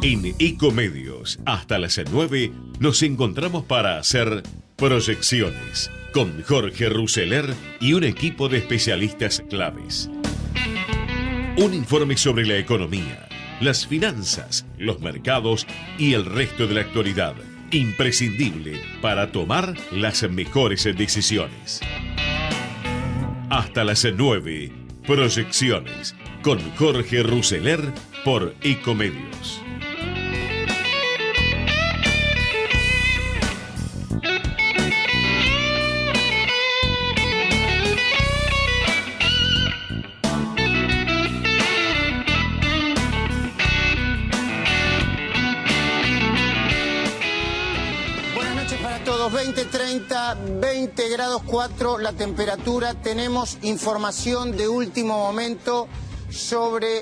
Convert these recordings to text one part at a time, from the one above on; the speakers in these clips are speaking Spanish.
En Ecomedios, hasta las 9, nos encontramos para hacer proyecciones con Jorge Rousseler y un equipo de especialistas claves. Un informe sobre la economía, las finanzas, los mercados y el resto de la actualidad, imprescindible para tomar las mejores decisiones. Hasta las 9, proyecciones con Jorge Rousseler por Ecomedios. Buenas noches para todos. 20:30, 20 grados 4 la temperatura. Tenemos información de último momento sobre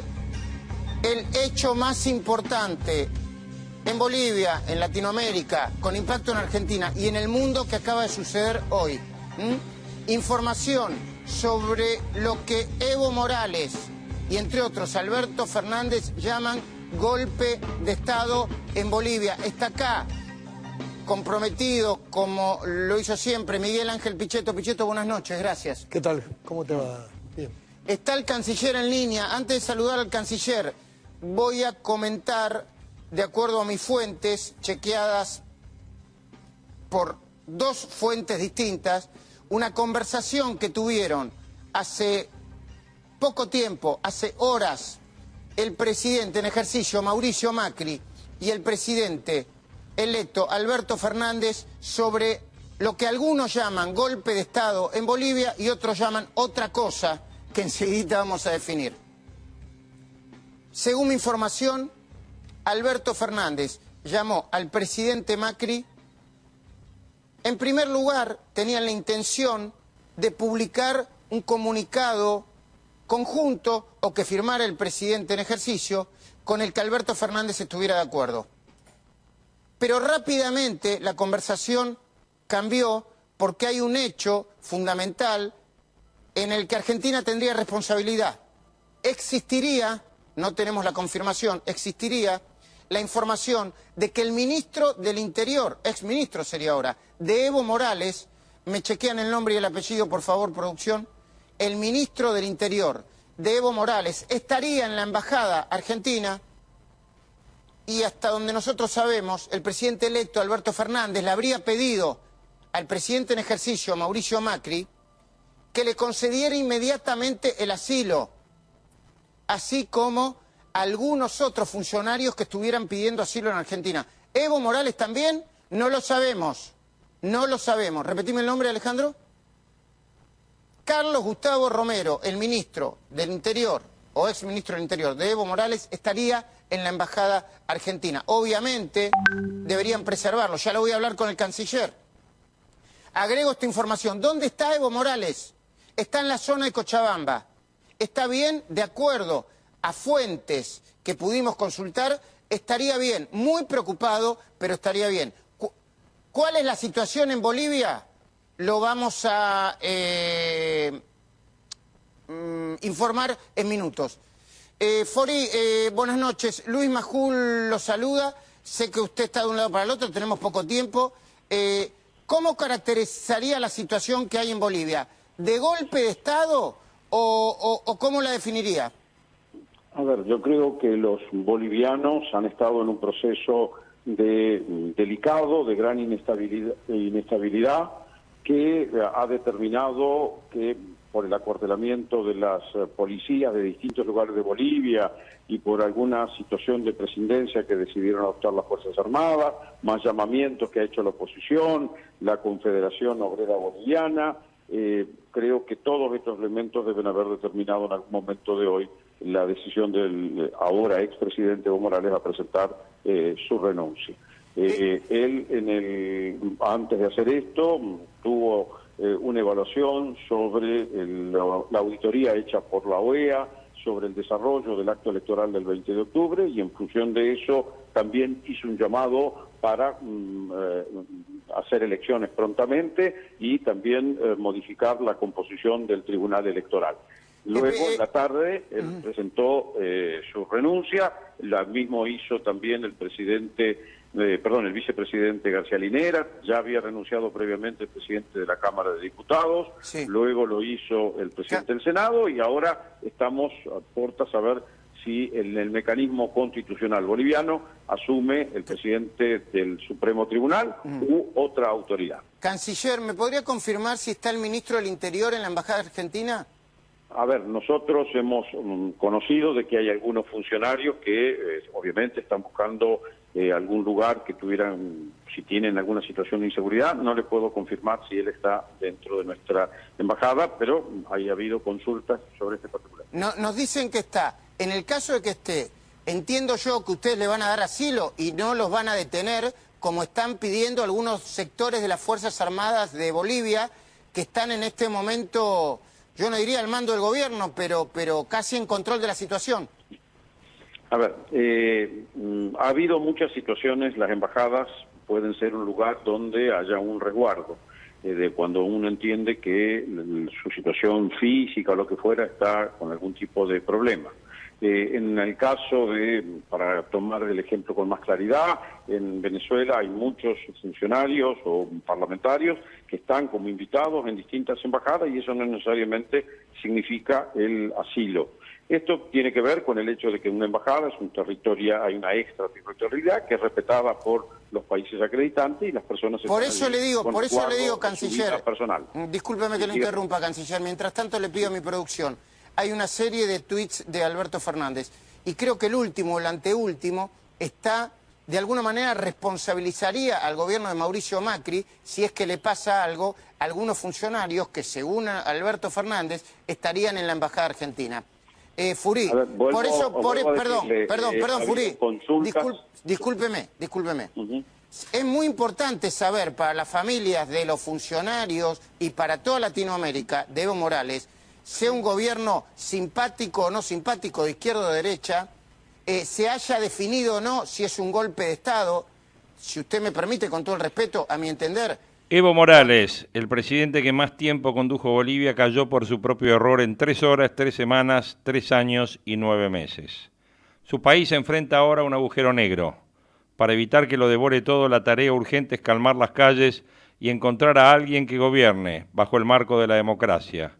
el hecho más importante en Bolivia, en Latinoamérica, con impacto en Argentina y en el mundo que acaba de suceder hoy. Información sobre lo que Evo Morales y entre otros Alberto Fernández llaman golpe de Estado en Bolivia. Está acá, comprometido, como lo hizo siempre, Miguel Ángel Pichetto. Pichetto, buenas noches, gracias. ¿Qué tal? ¿Cómo te va? Bien. Está el canciller en línea. Antes de saludar al canciller, voy a comentar, de acuerdo a mis fuentes, chequeadas por dos fuentes distintas, una conversación que tuvieron hace poco tiempo, hace horas, el presidente en ejercicio, Mauricio Macri, y el presidente electo, Alberto Fernández, sobre lo que algunos llaman golpe de Estado en Bolivia y otros llaman otra cosa que enseguida vamos a definir. Según mi información, Alberto Fernández llamó al presidente Macri. En primer lugar, tenían la intención de publicar un comunicado conjunto o que firmara el presidente en ejercicio con el que Alberto Fernández estuviera de acuerdo. Pero rápidamente la conversación cambió porque hay un hecho fundamental en el que Argentina tendría responsabilidad. Existiría, no tenemos la confirmación, existiría la información de que el ministro del Interior, exministro sería ahora, de Evo Morales, me chequean el nombre y el apellido, por favor, producción, el ministro del Interior de Evo Morales estaría en la embajada argentina y hasta donde nosotros sabemos, el presidente electo Alberto Fernández le habría pedido al presidente en ejercicio, Mauricio Macri, que le concediera inmediatamente el asilo, así como algunos otros funcionarios que estuvieran pidiendo asilo en Argentina. ¿Evo Morales también? No lo sabemos, no lo sabemos. Repetime el nombre, Alejandro. Carlos Gustavo Romero, el ministro del Interior, o exministro del Interior de Evo Morales, estaría en la embajada argentina. Obviamente deberían preservarlo, ya lo voy a hablar con el canciller. Agrego esta información. ¿Dónde está Evo Morales? Está en la zona de Cochabamba. Está bien, de acuerdo a fuentes que pudimos consultar, estaría bien, muy preocupado, pero estaría bien. ¿Cuál es la situación en Bolivia? Lo vamos a informar en minutos. Fori, buenas noches. Luis Majul lo saluda. Sé que usted está de un lado para el otro, tenemos poco tiempo. ¿Cómo caracterizaría la situación que hay en Bolivia? ¿De golpe de Estado o cómo la definiría? A ver, yo creo que los bolivianos han estado en un proceso delicado, de gran inestabilidad, que ha determinado que por el acuartelamiento de las policías de distintos lugares de Bolivia y por alguna situación de presidencia que decidieron adoptar las Fuerzas Armadas, más llamamientos que ha hecho la oposición, la Confederación Obrera Boliviana, creo que todos estos elementos deben haber determinado en algún momento de hoy la decisión del ahora expresidente Evo Morales a presentar su renuncia. Él, antes de hacer esto, tuvo una evaluación sobre la auditoría hecha por la OEA sobre el desarrollo del acto electoral del 20 de octubre y en función de eso también hizo un llamado para hacer elecciones prontamente y también modificar la composición del Tribunal Electoral. Luego, en la tarde, él presentó su renuncia, la mismo hizo también el vicepresidente García Linera, ya había renunciado previamente el presidente de la Cámara de Diputados, Sí. luego lo hizo el presidente del Senado y ahora estamos a puertas a ver si en el mecanismo constitucional boliviano asume el presidente del Supremo Tribunal u otra autoridad. Canciller, ¿me podría confirmar si está el ministro del Interior en la Embajada Argentina? A ver, nosotros hemos conocido de que hay algunos funcionarios que obviamente están buscando algún lugar que tuvieran, si tienen alguna situación de inseguridad. No le puedo confirmar si él está dentro de nuestra embajada, pero ha habido consultas sobre este particular. No, nos dicen que está. En el caso de que esté, entiendo yo que ustedes le van a dar asilo y no los van a detener, como están pidiendo algunos sectores de las Fuerzas Armadas de Bolivia, que están en este momento, yo no diría al mando del gobierno, pero casi en control de la situación. A ver, ha habido muchas situaciones, las embajadas pueden ser un lugar donde haya un resguardo, de cuando uno entiende que su situación física o lo que fuera está con algún tipo de problema. En el caso para tomar el ejemplo con más claridad, en Venezuela hay muchos funcionarios o parlamentarios que están como invitados en distintas embajadas y eso no necesariamente significa el asilo. Esto tiene que ver con el hecho de que una embajada es un territorio, hay una extraterritorialidad que es respetada por los países acreditantes y las personas... Por eso le digo, canciller, personal. Discúlpeme que lo interrumpa, canciller, mientras tanto le pido a mi producción. Hay una serie de tweets de Alberto Fernández y creo que el último, el anteúltimo, de alguna manera responsabilizaría al gobierno de Mauricio Macri si es que le pasa algo a algunos funcionarios que, según Alberto Fernández, estarían en la Embajada Argentina. Furí, perdón, Furí, discúlpeme. Es muy importante saber para las familias de los funcionarios y para toda Latinoamérica de Evo Morales, sea un gobierno simpático o no simpático, de izquierda o de derecha, se haya definido o no si es un golpe de Estado, si usted me permite, con todo el respeto, a mi entender. Evo Morales, el presidente que más tiempo condujo Bolivia, cayó por su propio error en 3 horas, 3 semanas, 3 años y 9 meses. Su país se enfrenta ahora a un agujero negro. Para evitar que lo devore todo, la tarea urgente es calmar las calles y encontrar a alguien que gobierne bajo el marco de la democracia.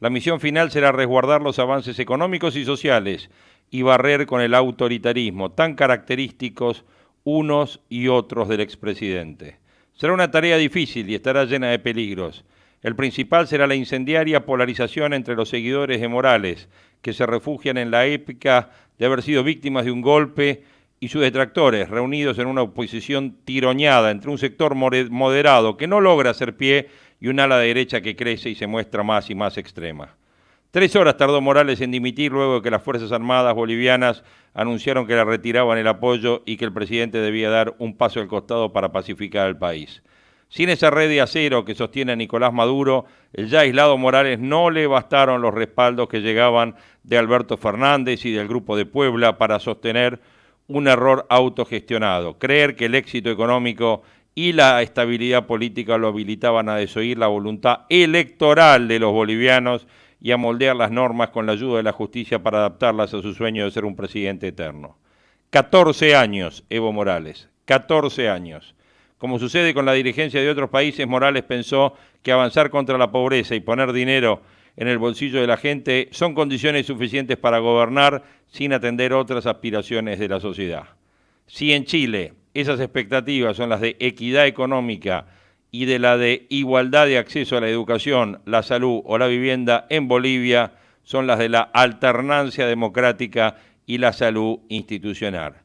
La misión final será resguardar los avances económicos y sociales y barrer con el autoritarismo tan característicos unos y otros del expresidente. Será una tarea difícil y estará llena de peligros. El principal será la incendiaria polarización entre los seguidores de Morales, que se refugian en la épica de haber sido víctimas de un golpe, y sus detractores, reunidos en una oposición tironeada entre un sector moderado que no logra hacer pie y un ala derecha que crece y se muestra más y más extrema. 3 horas tardó Morales en dimitir luego de que las Fuerzas Armadas bolivianas anunciaron que le retiraban el apoyo y que el presidente debía dar un paso al costado para pacificar al país. Sin esa red de acero que sostiene a Nicolás Maduro, el ya aislado Morales no le bastaron los respaldos que llegaban de Alberto Fernández y del Grupo de Puebla para sostener un error autogestionado, creer que el éxito económico y la estabilidad política lo habilitaban a desoír la voluntad electoral de los bolivianos y a moldear las normas con la ayuda de la justicia para adaptarlas a su sueño de ser un presidente eterno. 14 años, Evo Morales, 14 años. Como sucede con la dirigencia de otros países, Morales pensó que avanzar contra la pobreza y poner dinero en el bolsillo de la gente son condiciones suficientes para gobernar sin atender otras aspiraciones de la sociedad. Si en Chile esas expectativas son las de equidad económica y de la de igualdad de acceso a la educación, la salud o la vivienda, en Bolivia son las de la alternancia democrática y la salud institucional.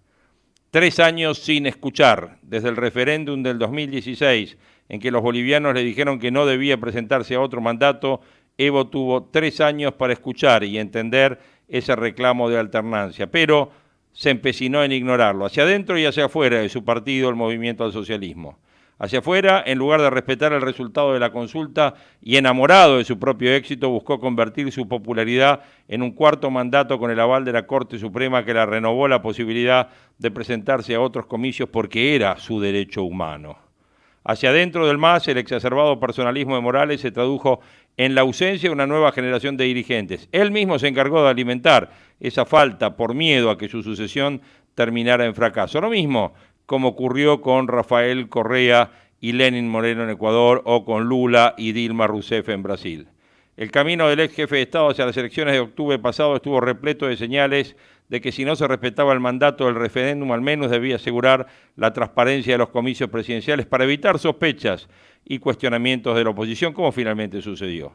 3 años sin escuchar, desde el referéndum del 2016, en que los bolivianos le dijeron que no debía presentarse a otro mandato, Evo tuvo 3 años para escuchar y entender ese reclamo de alternancia, pero se empecinó en ignorarlo, hacia adentro y hacia afuera de su partido, el Movimiento al Socialismo. Hacia afuera, en lugar de respetar el resultado de la consulta y enamorado de su propio éxito, buscó convertir su popularidad en un 4º mandato con el aval de la Corte Suprema, que le renovó la posibilidad de presentarse a otros comicios porque era su derecho humano. Hacia adentro del MAS, el exacerbado personalismo de Morales se tradujo en la ausencia de una nueva generación de dirigentes. Él mismo se encargó de alimentar esa falta por miedo a que su sucesión terminara en fracaso. Lo mismo como ocurrió con Rafael Correa y Lenín Moreno en Ecuador o con Lula y Dilma Rousseff en Brasil. El camino del ex jefe de Estado hacia las elecciones de octubre pasado estuvo repleto de señales de que si no se respetaba el mandato del referéndum, al menos debía asegurar la transparencia de los comicios presidenciales para evitar sospechas y cuestionamientos de la oposición, como finalmente sucedió.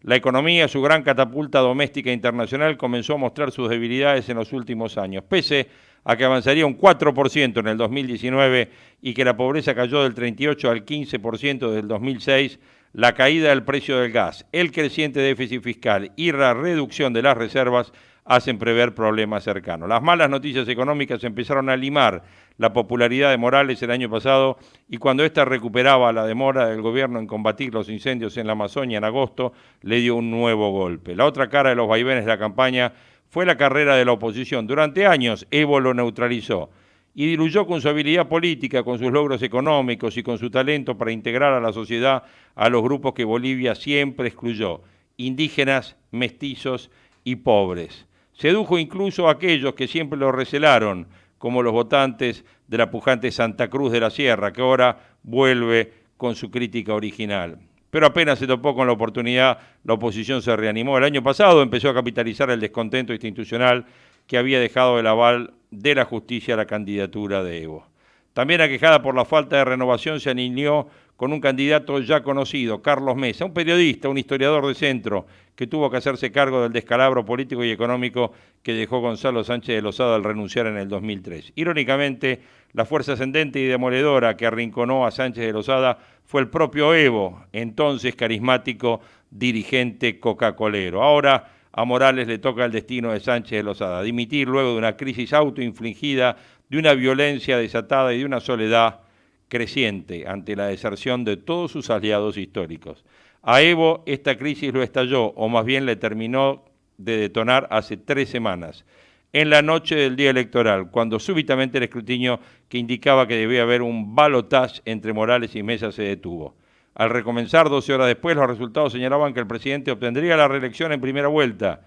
La economía, su gran catapulta doméstica e internacional, comenzó a mostrar sus debilidades en los últimos años, pese a que avanzaría un 4% en el 2019 y que la pobreza cayó del 38 al 15% desde el 2006, la caída del precio del gas, el creciente déficit fiscal y la reducción de las reservas hacen prever problemas cercanos. Las malas noticias económicas empezaron a limar la popularidad de Morales el año pasado y cuando ésta recuperaba la demora del gobierno en combatir los incendios en la Amazonia en agosto, le dio un nuevo golpe. La otra cara de los vaivenes de la campaña fue la carrera de la oposición. Durante años, Evo lo neutralizó y diluyó con su habilidad política, con sus logros económicos y con su talento para integrar a la sociedad a los grupos que Bolivia siempre excluyó, indígenas, mestizos y pobres. Sedujo incluso a aquellos que siempre lo recelaron, como los votantes de la pujante Santa Cruz de la Sierra, que ahora vuelve con su crítica original. Pero apenas se topó con la oportunidad, la oposición se reanimó. El año pasado empezó a capitalizar el descontento institucional que había dejado el aval de la justicia a la candidatura de Evo. También aquejada por la falta de renovación se alineó con un candidato ya conocido, Carlos Mesa, un periodista, un historiador de centro, que tuvo que hacerse cargo del descalabro político y económico que dejó Gonzalo Sánchez de Lozada al renunciar en el 2003. Irónicamente, la fuerza ascendente y demoledora que arrinconó a Sánchez de Lozada fue el propio Evo, entonces carismático dirigente coca-colero. Ahora a Morales le toca el destino de Sánchez de Lozada, dimitir luego de una crisis autoinfligida, de una violencia desatada y de una soledad creciente ante la deserción de todos sus aliados históricos. A Evo esta crisis lo estalló, o más bien le terminó de detonar hace 3 semanas, en la noche del día electoral, cuando súbitamente el escrutinio que indicaba que debía haber un balotaje entre Morales y Mesa se detuvo. Al recomenzar 12 horas después, los resultados señalaban que el presidente obtendría la reelección en primera vuelta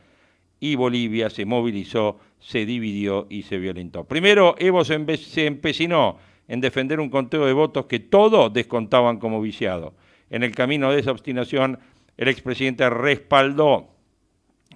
y Bolivia se movilizó, se dividió y se violentó. Primero, Evo se empecinó en defender un conteo de votos que todos descontaban como viciado. En el camino de esa obstinación, el expresidente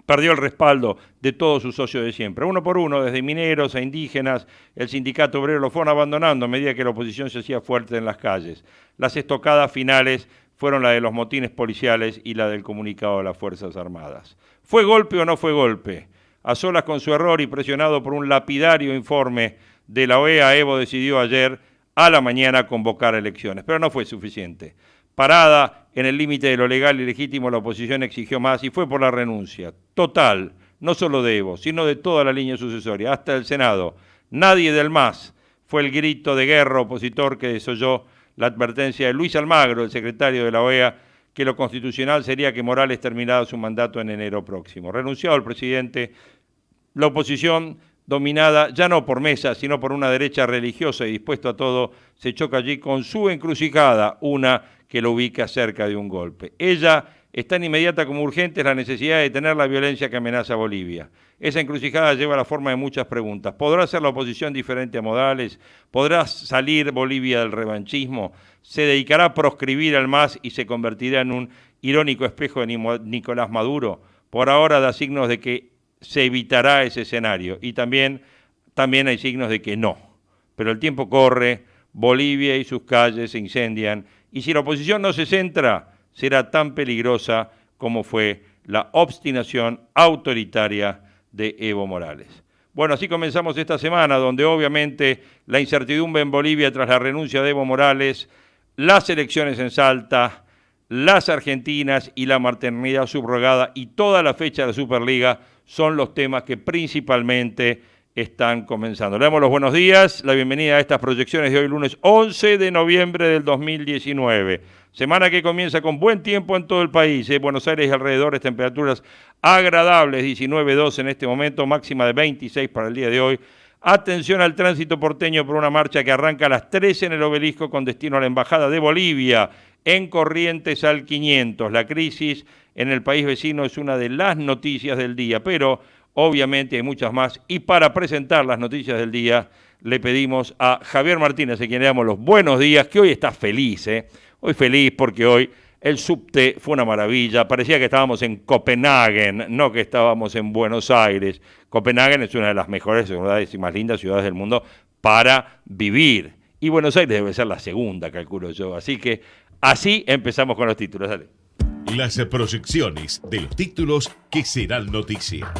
perdió el respaldo de todos sus socios de siempre. Uno por uno, desde mineros a indígenas, el sindicato obrero lo fueron abandonando a medida que la oposición se hacía fuerte en las calles. Las estocadas finales fueron la de los motines policiales y la del comunicado de las Fuerzas Armadas. ¿Fue golpe o no fue golpe? A solas con su error y presionado por un lapidario informe de la OEA, Evo decidió ayer a la mañana convocar elecciones, pero no fue suficiente. Parada en el límite de lo legal y legítimo, la oposición exigió más y fue por la renuncia total, no solo de Evo, sino de toda la línea sucesoria, hasta el Senado. Nadie del MAS, fue el grito de guerra opositor que desoyó la advertencia de Luis Almagro, el secretario de la OEA, que lo constitucional sería que Morales terminara su mandato en enero próximo. Renunciado el presidente, la oposición, dominada ya no por Mesa, sino por una derecha religiosa y dispuesta a todo, se choca allí con su encrucijada, una que lo ubica cerca de un golpe. Ella es tan inmediata como urgente es la necesidad de detener la violencia que amenaza a Bolivia. Esa encrucijada lleva la forma de muchas preguntas. ¿Podrá ser la oposición diferente a Morales? ¿Podrá salir Bolivia del revanchismo? ¿Se dedicará a proscribir al MAS y se convertirá en un irónico espejo de Nicolás Maduro? Por ahora da signos de que se evitará ese escenario y también hay signos de que no. Pero el tiempo corre, Bolivia y sus calles se incendian y si la oposición no se centra, será tan peligrosa como fue la obstinación autoritaria de Evo Morales. Bueno, así comenzamos esta semana, donde obviamente la incertidumbre en Bolivia tras la renuncia de Evo Morales, las elecciones en Salta, las argentinas y la maternidad subrogada y toda la fecha de la Superliga son los temas que principalmente están comenzando. Le damos los buenos días, la bienvenida a estas proyecciones de hoy lunes 11 de noviembre del 2019. Semana que comienza con buen tiempo en todo el país. Buenos Aires y alrededores, temperaturas agradables, 19,2 en este momento, máxima de 26 para el día de hoy. Atención al tránsito porteño por una marcha que arranca a las 13 en el Obelisco con destino a la Embajada de Bolivia en Corrientes al 500. La crisis en el país vecino es una de las noticias del día, pero obviamente hay muchas más. Y para presentar las noticias del día, le pedimos a Javier Martínez, a quien le damos los buenos días, que hoy está feliz, Hoy feliz porque hoy el subte fue una maravilla. Parecía que estábamos en Copenhague, no que estábamos en Buenos Aires. Copenhague es una de las mejores ciudades y más lindas ciudades del mundo para vivir. Y Buenos Aires debe ser la segunda, calculo yo. Así que así empezamos con los títulos. Dale. Las proyecciones de los títulos que serán noticia.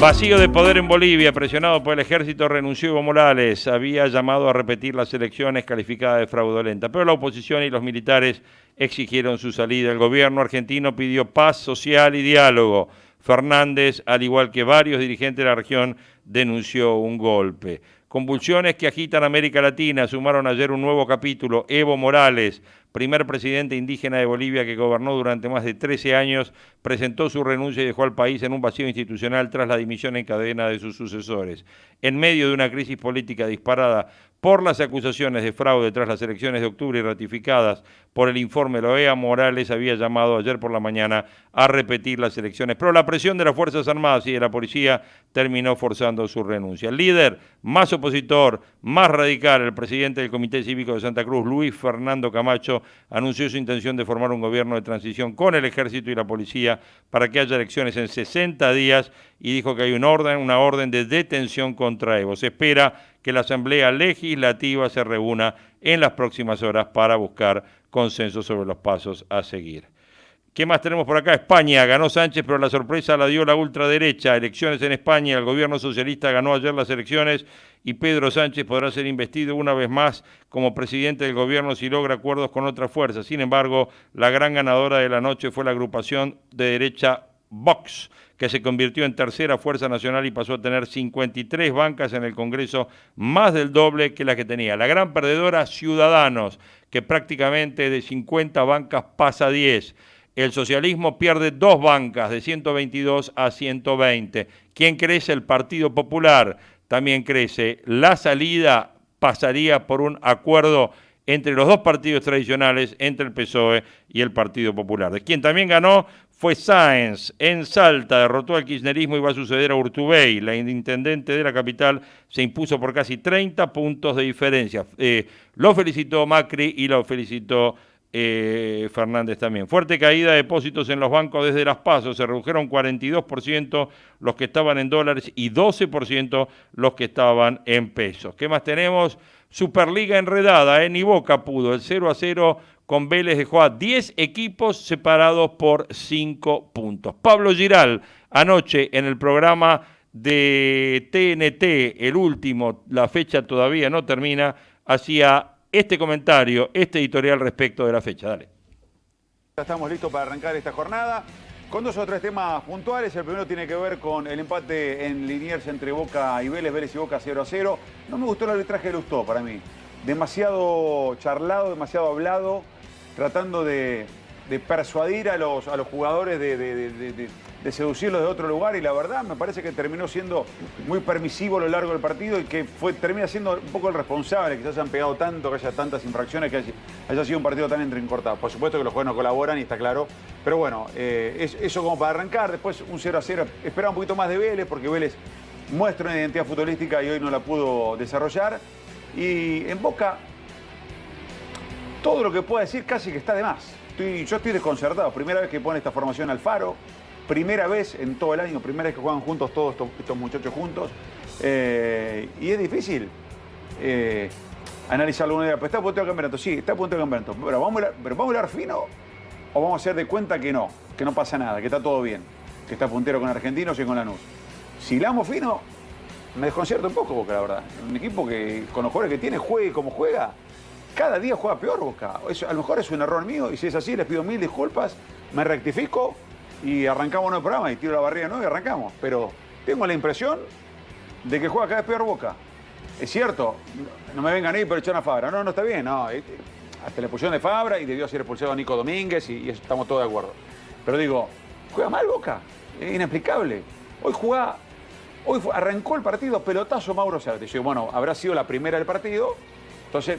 Vacío de poder en Bolivia, presionado por el ejército, renunció Evo Morales. Había llamado a repetir las elecciones calificadas de fraudulenta, pero la oposición y los militares exigieron su salida. El gobierno argentino pidió paz social y diálogo. Fernández, al igual que varios dirigentes de la región, denunció un golpe. Convulsiones que agitan América Latina sumaron ayer un nuevo capítulo. Evo Morales, primer presidente indígena de Bolivia que gobernó durante más de 13 años, presentó su renuncia y dejó al país en un vacío institucional tras la dimisión en cadena de sus sucesores. En medio de una crisis política disparada por las acusaciones de fraude tras las elecciones de octubre y ratificadas por el informe de la OEA, Morales había llamado ayer por la mañana a repetir las elecciones, pero la presión de las Fuerzas Armadas y de la policía terminó forzando su renuncia. El líder más opositor, más radical, el presidente del Comité Cívico de Santa Cruz, Luis Fernando Camacho, anunció su intención de formar un gobierno de transición con el ejército y la policía para que haya elecciones en 60 días y dijo que hay una orden de detención contra Evo. Se espera que la Asamblea Legislativa se reúna en las próximas horas para buscar consenso sobre los pasos a seguir. ¿Qué más tenemos por acá? España, ganó Sánchez, pero la sorpresa la dio la ultraderecha. Elecciones en España, el gobierno socialista ganó ayer las elecciones y Pedro Sánchez podrá ser investido una vez más como presidente del gobierno si logra acuerdos con otras fuerzas. Sin embargo, la gran ganadora de la noche fue la agrupación de derecha Vox, que se convirtió en tercera fuerza nacional y pasó a tener 53 bancas en el Congreso, más del doble que la que tenía. La gran perdedora, Ciudadanos, que prácticamente de 50 bancas pasa a 10. El socialismo pierde 2 bancas, de 122 a 120. ¿Quién crece? El Partido Popular también crece. La salida pasaría por un acuerdo entre los dos partidos tradicionales, entre el PSOE y el Partido Popular. De quien también ganó fue Sáenz. En Salta derrotó al kirchnerismo y va a suceder a Urtubey. La intendente de la capital se impuso por casi 30 puntos de diferencia. Lo felicitó Macri y lo felicitó Fernández también. Fuerte caída de depósitos en los bancos desde las PASO. Se redujeron 42% los que estaban en dólares y 12% los que estaban en pesos. ¿Qué más tenemos? Superliga enredada, ni Boca pudo. El 0-0 con Vélez dejó a 10 equipos separados por 5 puntos. Pablo Giral, anoche en el programa de TNT, el último, la fecha todavía no termina, hacía este comentario, este editorial respecto de la fecha. Dale. Ya estamos listos para arrancar esta jornada con 2 o 3 temas puntuales. El primero tiene que ver con el empate en Liniers entre Boca y Vélez, Vélez y Boca 0-0. No me gustó el arbitraje de Lustó para mí. Demasiado charlado, demasiado hablado, tratando de persuadir a los jugadores, de seducirlos de otro lugar, y la verdad me parece que terminó siendo muy permisivo a lo largo del partido y que termina siendo un poco el responsable que se hayan pegado tanto, que haya tantas infracciones, que haya sido un partido tan entrecortado. Por supuesto que los jugadores no colaboran y está claro, pero bueno, eso como para arrancar. Después un 0-0, esperaba un poquito más de Vélez porque Vélez muestra una identidad futbolística y hoy no la pudo desarrollar. Y en Boca, todo lo que pueda decir casi que está de más. Yo estoy desconcertado. Primera vez que pone esta formación Alfaro, primera vez en todo el año, primera vez que juegan juntos todos estos muchachos juntos. Y es difícil analizarlo una idea. Pero está a punto de campeonato, sí, está a punto de campeonato. Pero vamos a hablar fino o vamos a hacer de cuenta que no pasa nada, que está todo bien, que está puntero con Argentinos y con Lanús. Si hablamos fino, me desconcierta un poco Boca, la verdad. Un equipo que con los jugadores que tiene, juegue como juega, cada día juega peor Boca. Eso, a lo mejor es un error mío y si es así les pido 1000 disculpas, me rectifico y arrancamos el programa y tiro la barriga y arrancamos. Pero tengo la impresión de que juega cada vez peor Boca. Es cierto, no me vengan ahí por echar una Fabra. No está bien, no. hasta la expulsión de Fabra y debió ser expulsado a Nico Domínguez y eso estamos todos de acuerdo. Pero digo, juega mal Boca, es inexplicable. Arrancó el partido, pelotazo Mauro Zárate. Yo digo, bueno, habrá sido la primera del partido, entonces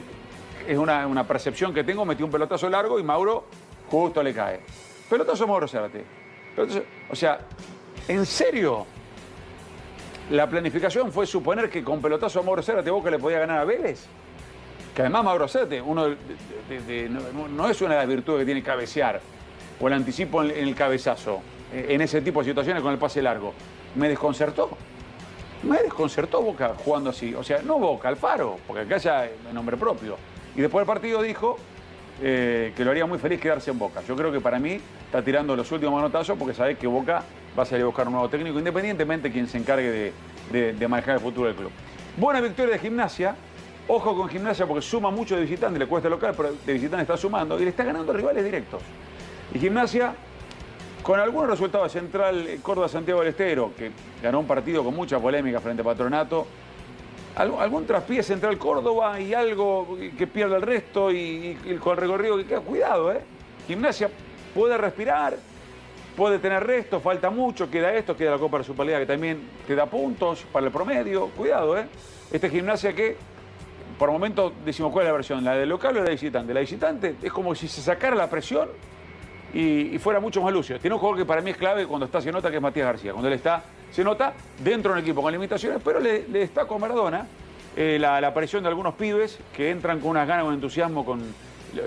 es una percepción que tengo, metió un pelotazo largo y Mauro justo le cae. Pelotazo Mauro Zárate. O sea, ¿en serio? La planificación fue suponer que con pelotazo a Mauro Zárate Boca le podía ganar a Vélez. Que además Mauro Zárate no es una de las virtudes que tiene cabecear o el anticipo en el cabezazo, en ese tipo de situaciones con el pase largo. Me desconcertó Boca jugando así. O sea, no Boca, Alfaro, porque acá ya es nombre propio. Y después del partido dijo que lo haría muy feliz quedarse en Boca. Yo creo que para mí está tirando los últimos manotazos porque sabe que Boca va a salir a buscar un nuevo técnico, independientemente de quien se encargue de manejar el futuro del club. Buena victoria de Gimnasia. Ojo con Gimnasia porque suma mucho de visitante, le cuesta local, pero de visitante está sumando y le está ganando rivales directos. Y Gimnasia, con algunos resultados, Central Córdoba Santiago del Estero, que ganó un partido con mucha polémica frente a Patronato, algún traspié Central Córdoba y algo que pierde el resto y con el recorrido que queda, cuidado, Gimnasia puede respirar, puede tener resto, falta mucho, queda la Copa de Superliga que también te da puntos para el promedio, cuidado, Este Gimnasia que, por momento, decimos cuál es la versión, la del local o la de visitante. La visitante es como si se sacara la presión y fuera mucho más lúcido. Tiene un jugador que para mí es clave cuando se nota, que es Matías García. Cuando él se nota dentro de un equipo con limitaciones, pero le destaco a Maradona la aparición de algunos pibes que entran con unas ganas, con entusiasmo, con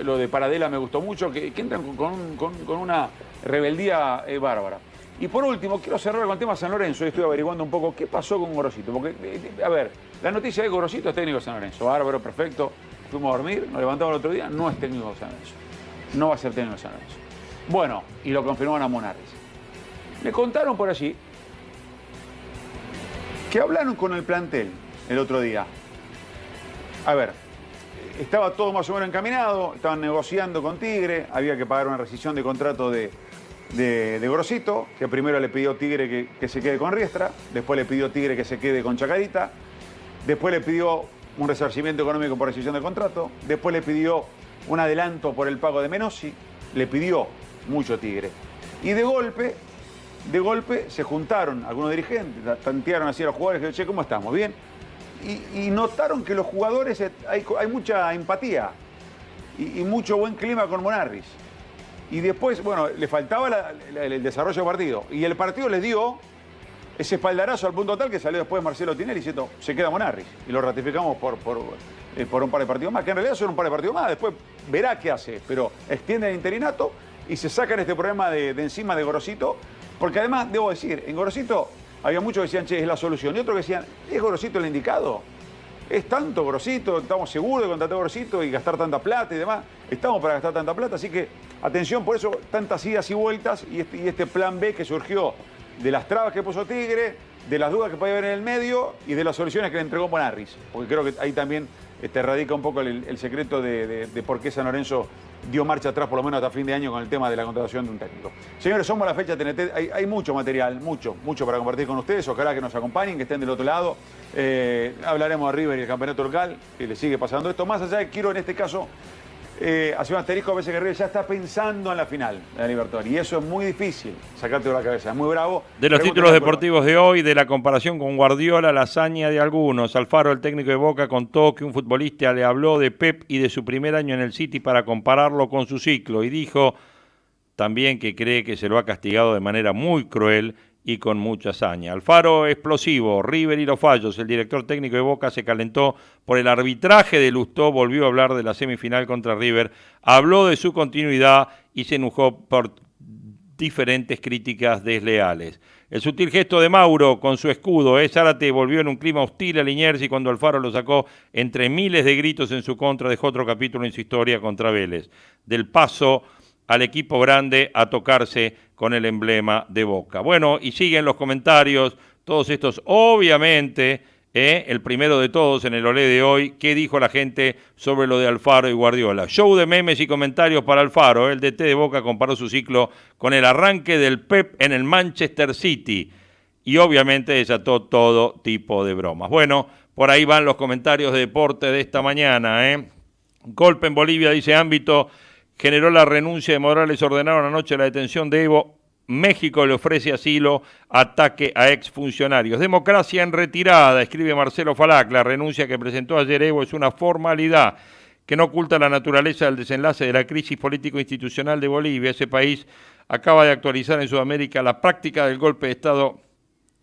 lo de Paradela me gustó mucho, que entran con una rebeldía bárbara. Y por último, quiero cerrar con el tema San Lorenzo y estoy averiguando un poco qué pasó con Gorosito. Porque, a ver, la noticia de Gorosito es técnico de San Lorenzo. Bárbaro, perfecto. Fuimos a dormir, nos levantamos el otro día, no es técnico de San Lorenzo. No va a ser técnico de San Lorenzo. Bueno, y lo confirmaron a Monarres. Me contaron por allí que hablaron con el plantel el otro día. A ver, estaba todo más o menos encaminado, estaban negociando con Tigre, había que pagar una rescisión de contrato de Gorosito, que primero le pidió Tigre que se quede con Riestra, después le pidió Tigre que se quede con Chacarita, después le pidió un resarcimiento económico por rescisión de contrato, después le pidió un adelanto por el pago de Menossi, le pidió mucho Tigre. Y de golpe se juntaron algunos dirigentes, tantearon así a los jugadores, que che, ¿cómo estamos? ¿Bien? Y notaron que los jugadores, hay mucha empatía y mucho buen clima con Monarris. Y después, bueno, le faltaba el desarrollo del partido. Y el partido les dio ese espaldarazo al punto tal que salió después Marcelo Tinelli diciendo, se queda Monarris. Y lo ratificamos por un par de partidos más, que en realidad son un par de partidos más. Después verá qué hace, pero extiende el interinato y se sacan este problema de encima de Gorosito. Porque además, debo decir, en Gorosito había muchos que decían, che, es la solución. Y otros que decían, ¿es Gorosito el indicado? ¿Es tanto Gorosito? ¿Estamos seguros de contratar a Gorosito y gastar tanta plata y demás? Estamos para gastar tanta plata, así que atención, por eso tantas idas y vueltas y este plan B que surgió de las trabas que puso Tigre, de las dudas que puede haber en el medio y de las soluciones que le entregó Monarris. Porque creo que ahí también radica un poco el secreto de por qué San Lorenzo dio marcha atrás por lo menos hasta fin de año con el tema de la contratación de un técnico. Señores, somos la fecha TNT, hay mucho material, mucho para compartir con ustedes, ojalá que nos acompañen, que estén del otro lado. Hablaremos de River y el campeonato local, que le sigue pasando esto. Más allá de quiero en este caso hacer un asterisco a veces que River ya está pensando en la final de la Libertadores y eso es muy difícil sacarte de la cabeza, es muy bravo. De los títulos deportivos de hoy, de la comparación con Guardiola, la hazaña de algunos. Alfaro, el técnico de Boca, contó que un futbolista le habló de Pep y de su primer año en el City para compararlo con su ciclo y dijo también que cree que se lo ha castigado de manera muy cruel y con mucha hazaña. Alfaro explosivo, River y los fallos. El director técnico de Boca se calentó por el arbitraje de Lustó, volvió a hablar de la semifinal contra River, habló de su continuidad y se enojó por diferentes críticas desleales. El sutil gesto de Mauro con su escudo, Zárate volvió en un clima hostil a Liniers y cuando Alfaro lo sacó entre miles de gritos en su contra, dejó otro capítulo en su historia contra Vélez. Del paso al equipo grande a tocarse con el emblema de Boca. Bueno, y siguen los comentarios, todos estos, obviamente, el primero de todos en el Olé de hoy, ¿qué dijo la gente sobre lo de Alfaro y Guardiola? Show de memes y comentarios para Alfaro, el DT de Boca comparó su ciclo con el arranque del Pep en el Manchester City y obviamente desató todo tipo de bromas. Bueno, por ahí van los comentarios de deporte de esta mañana, Golpe en Bolivia, dice Ámbito, generó la renuncia de Morales, ordenaron anoche la detención de Evo. México le ofrece asilo, ataque a exfuncionarios. Democracia en retirada, escribe Marcelo Falac. La renuncia que presentó ayer Evo es una formalidad que no oculta la naturaleza del desenlace de la crisis político-institucional de Bolivia. Ese país acaba de actualizar en Sudamérica la práctica del golpe de Estado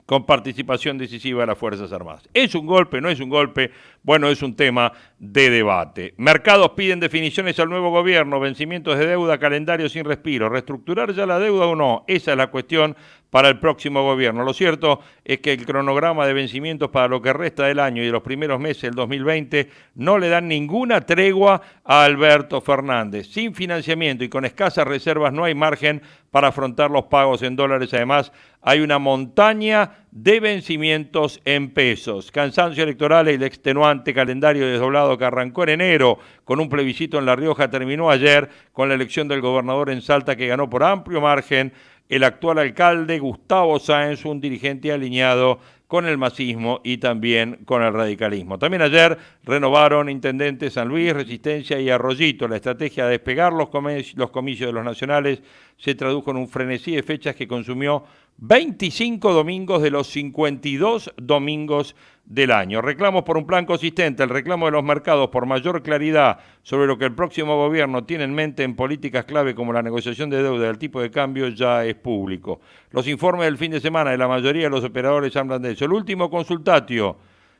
con participación decisiva de las Fuerzas Armadas. ¿Es un golpe? ¿No es un golpe? Bueno, es un tema de debate. Mercados piden definiciones al nuevo gobierno, vencimientos de deuda, calendario sin respiro. ¿Reestructurar ya la deuda o no? Esa es la cuestión para el próximo gobierno. Lo cierto es que el cronograma de vencimientos para lo que resta del año y de los primeros meses del 2020 no le dan ninguna tregua a Alberto Fernández. Sin financiamiento y con escasas reservas no hay margen para afrontar los pagos en dólares. Además, hay una montaña de vencimientos en pesos. Cansancio electoral y el extenuante calendario desdoblado que arrancó en enero con un plebiscito en La Rioja terminó ayer con la elección del gobernador en Salta, que ganó por amplio margen el actual alcalde Gustavo Sáenz, un dirigente alineado con el masismo y también con el radicalismo. También ayer renovaron intendentes San Luis, Resistencia y Arroyito. La estrategia de despegar los comicios de los nacionales se tradujo en un frenesí de fechas que consumió 25 domingos de los 52 domingos del año. Reclamos por un plan consistente, el reclamo de los mercados por mayor claridad sobre lo que el próximo gobierno tiene en mente en políticas clave como la negociación de deuda del tipo de cambio ya es público. Los informes del fin de semana de la mayoría de los operadores hablan de eso. El último consultatio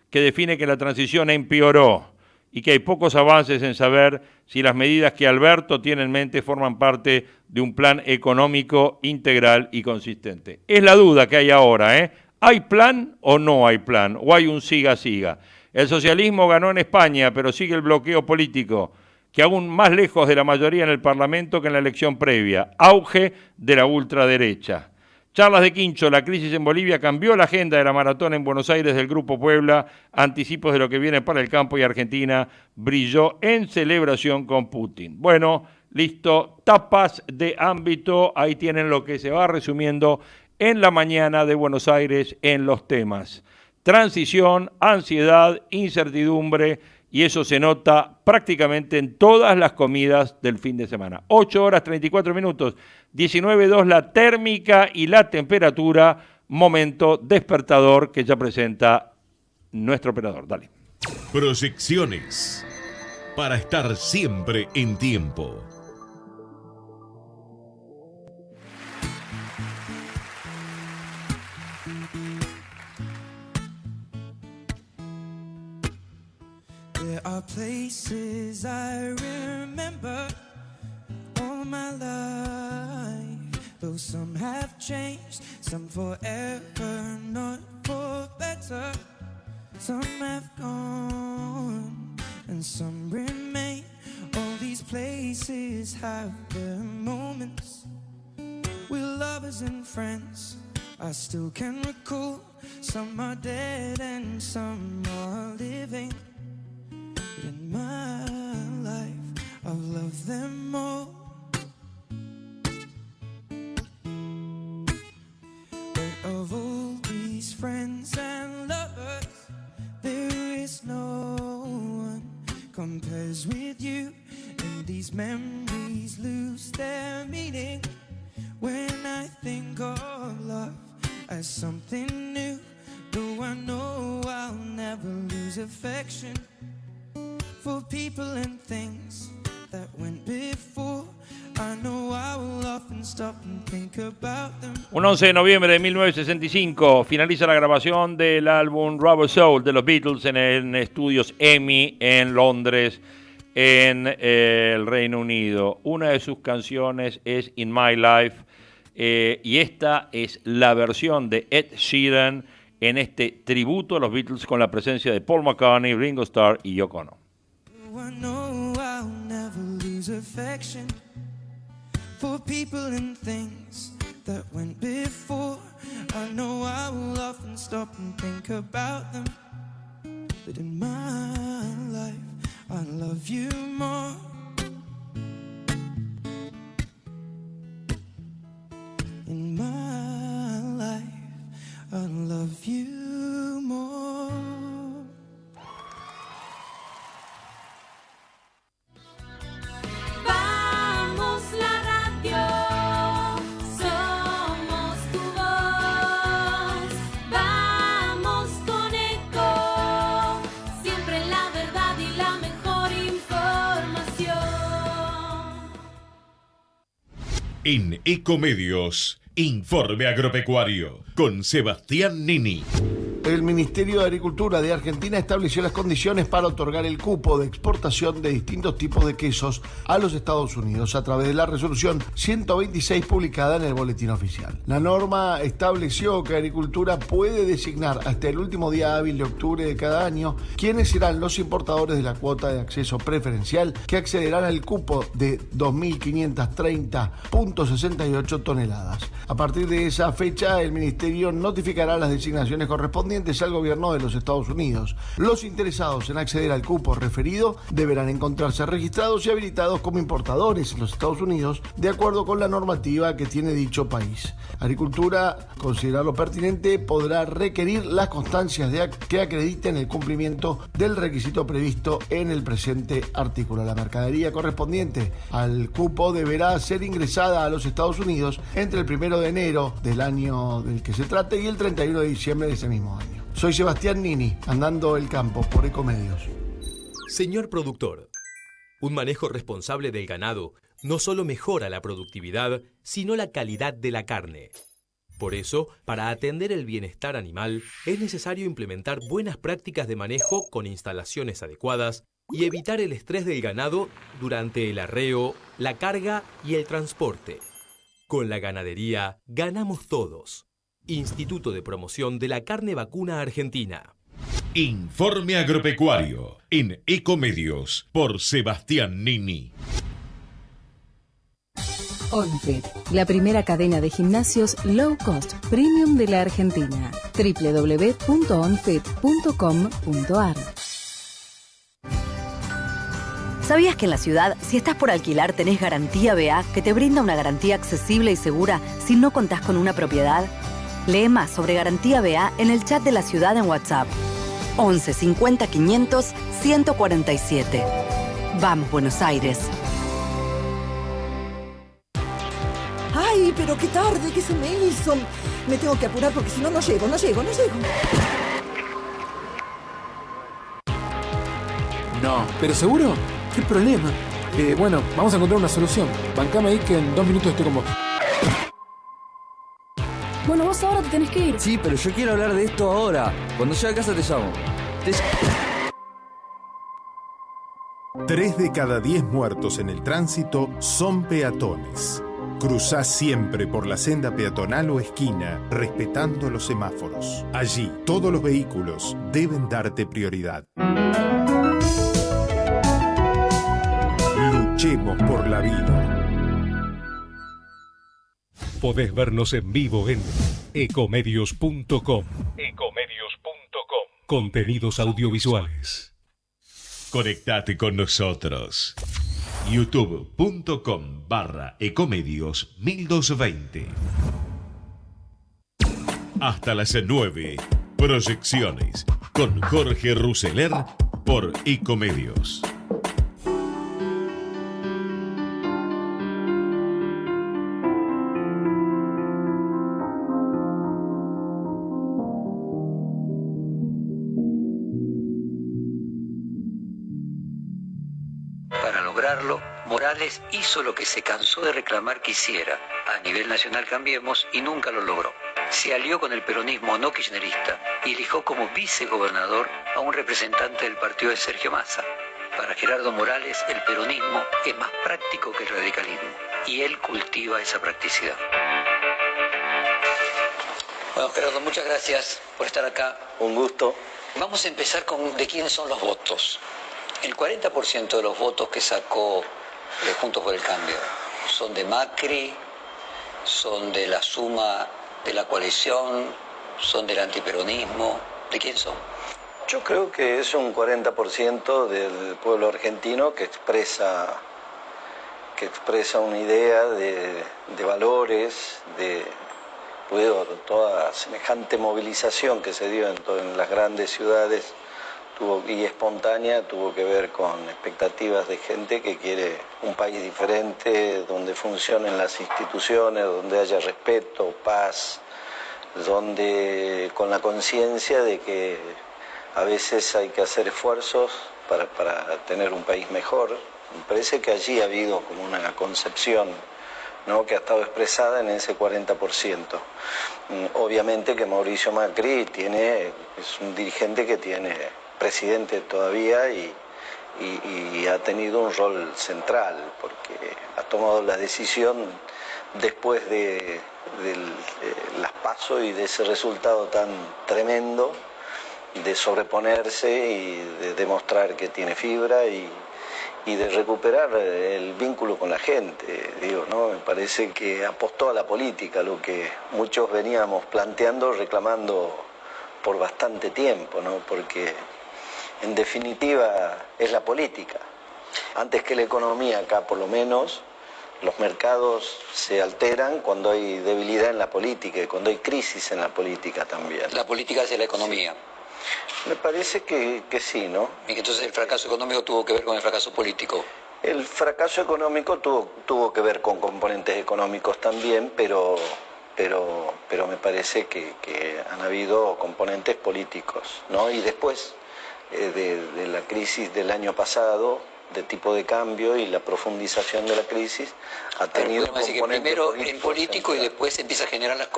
que define que la transición empeoró y que hay pocos avances en saber si las medidas que Alberto tiene en mente forman parte de un plan económico integral y consistente. Es la duda que hay ahora, ¿eh? ¿Hay plan o no hay plan? ¿O hay un siga-siga? El socialismo ganó en España, pero sigue el bloqueo político, que aún más lejos de la mayoría en el Parlamento que en la elección previa. Auge de la ultraderecha. Charlas de Quincho, la crisis en Bolivia cambió la agenda de la maratón en Buenos Aires del Grupo Puebla, anticipos de lo que viene para el campo y Argentina brilló en celebración con Putin. Bueno, listo, tapas de ámbito, ahí tienen lo que se va resumiendo en la mañana de Buenos Aires en los temas. Transición, ansiedad, incertidumbre, y eso se nota prácticamente en todas las comidas del fin de semana. 8 horas 34 minutos, 19:02 la térmica y la temperatura, momento despertador que ya presenta nuestro operador. Dale. Proyecciones, para estar siempre en tiempo. There are places I remember all my life, though some have changed, some forever, not for better. Some have gone and some remain. All these places have their moments with lovers and friends. I still can recall. Some are dead and some are living. In my life, I've loved them all. But of all these friends and lovers, there is no one compares with you. And these memories lose their meaning when I think of love as something new. Though I know I'll never lose affection for people and things that went before. I know I will often stop and think about them. Un 11 de noviembre de 1965 finaliza la grabación del álbum Rubber Soul de los Beatles en estudios EMI en Londres, en el Reino Unido. Una de sus canciones es In My Life, y esta es la versión de Ed Sheeran en este tributo a los Beatles con la presencia de Paul McCartney, Ringo Starr y Yoko Ono. I know I'll never lose affection for people and things that went before. I know I will often stop and think about them, but in my life I love you more. In my life I love you more. En Ecomedios, Informe Agropecuario, con Sebastián Nini. El Ministerio de Agricultura de Argentina estableció las condiciones para otorgar el cupo de exportación de distintos tipos de quesos a los Estados Unidos a través de la resolución 126 publicada en el Boletín Oficial. La norma estableció que Agricultura puede designar hasta el último día hábil de octubre de cada año quiénes serán los importadores de la cuota de acceso preferencial que accederán al cupo de 2.530.68 toneladas. A partir de esa fecha, el Ministerio notificará las designaciones correspondientes al gobierno de los Estados Unidos. Los interesados en acceder al cupo referido deberán encontrarse registrados y habilitados como importadores en los Estados Unidos de acuerdo con la normativa que tiene dicho país. Agricultura, considerarlo pertinente, podrá requerir las constancias que acrediten el cumplimiento del requisito previsto en el presente artículo. La mercadería correspondiente al cupo deberá ser ingresada a los Estados Unidos entre el 1 de enero del año del que se trate y el 31 de diciembre de ese mismo año. Soy Sebastián Nini, andando el campo por Ecomedios. Señor productor, un manejo responsable del ganado no solo mejora la productividad, sino la calidad de la carne. Por eso, para atender el bienestar animal, es necesario implementar buenas prácticas de manejo con instalaciones adecuadas y evitar el estrés del ganado durante el arreo, la carga y el transporte. Con la ganadería, ganamos todos. Instituto de Promoción de la Carne Vacuna Argentina. Informe Agropecuario, en Ecomedios, por Sebastián Nini. OnFit, la primera cadena de gimnasios low cost premium de la Argentina. www.onfit.com.ar. ¿Sabías que en la ciudad, si estás por alquilar, tenés Garantía BA, que te brinda una garantía accesible y segura si no contás con una propiedad? Lee más sobre Garantía BA en el chat de la ciudad en WhatsApp. 11 50 500 147. Vamos, Buenos Aires. ¡Ay, pero qué tarde! ¿Qué se me hizo? Me tengo que apurar porque si no, no llego. No. ¿Pero seguro? ¿Qué problema? Bueno, vamos a encontrar una solución. Bancame ahí que en 2 minutos estoy con vos. Bueno, vos ahora te tenés que ir. Sí, pero yo quiero hablar de esto ahora. Cuando llegue a casa te llamo. 3 de cada 10 muertos en el tránsito son peatones. Cruzá siempre por la senda peatonal o esquina, respetando los semáforos. Allí, todos los vehículos deben darte prioridad. Luchemos por la vida. Podés vernos en vivo en ecomedios.com. Contenidos audiovisuales. Conectate con nosotros. youtube.com/ecomedios 1220. Hasta las 9. Proyecciones con Jorge Ruseler por Ecomedios. Morales hizo lo que se cansó de reclamar que hiciera. A nivel nacional Cambiemos y nunca lo logró. Se alió con el peronismo no kirchnerista y eligió como vicegobernador a un representante del partido de Sergio Massa. Para Gerardo Morales, el peronismo es más práctico que el radicalismo y él cultiva esa practicidad. Bueno, Gerardo, muchas gracias por estar acá. Un gusto. Vamos a empezar con de quiénes son los votos. El 40% de los votos que sacó Juntos por el Cambio son de Macri, son de la suma de la coalición, son del antiperonismo. ¿De quién son? Yo creo que es un 40% del pueblo argentino que expresa una idea de valores, de toda semejante movilización que se dio en las grandes ciudades y espontánea tuvo que ver con expectativas de gente que quiere un país diferente, donde funcionen las instituciones, donde haya respeto, paz, donde con la conciencia de que a veces hay que hacer esfuerzos para tener un país mejor. Me parece que allí ha habido como una concepción ¿no?, que ha estado expresada en ese 40%. Obviamente que Mauricio Macri es un dirigente que tiene presidente todavía y ha tenido un rol central, porque ha tomado la decisión después de las PASO y de ese resultado tan tremendo de sobreponerse y de demostrar que tiene fibra y de recuperar el vínculo con la gente, ¿no? Me parece que apostó a la política, lo que muchos veníamos planteando, reclamando por bastante tiempo, ¿no? Porque en definitiva es la política. Antes que la economía, acá por lo menos, los mercados se alteran cuando hay debilidad en la política y cuando hay crisis en la política también. La política hacia la economía. Me parece que sí, ¿no? Y que entonces el fracaso económico tuvo que ver con el fracaso político. El fracaso económico tuvo que ver con componentes económicos también, pero me parece que han habido componentes políticos, ¿no? Y después de la crisis del año pasado, de tipo de cambio y la profundización de la crisis, ha tenido componentes que primero es político centrales. Y después empieza a generar las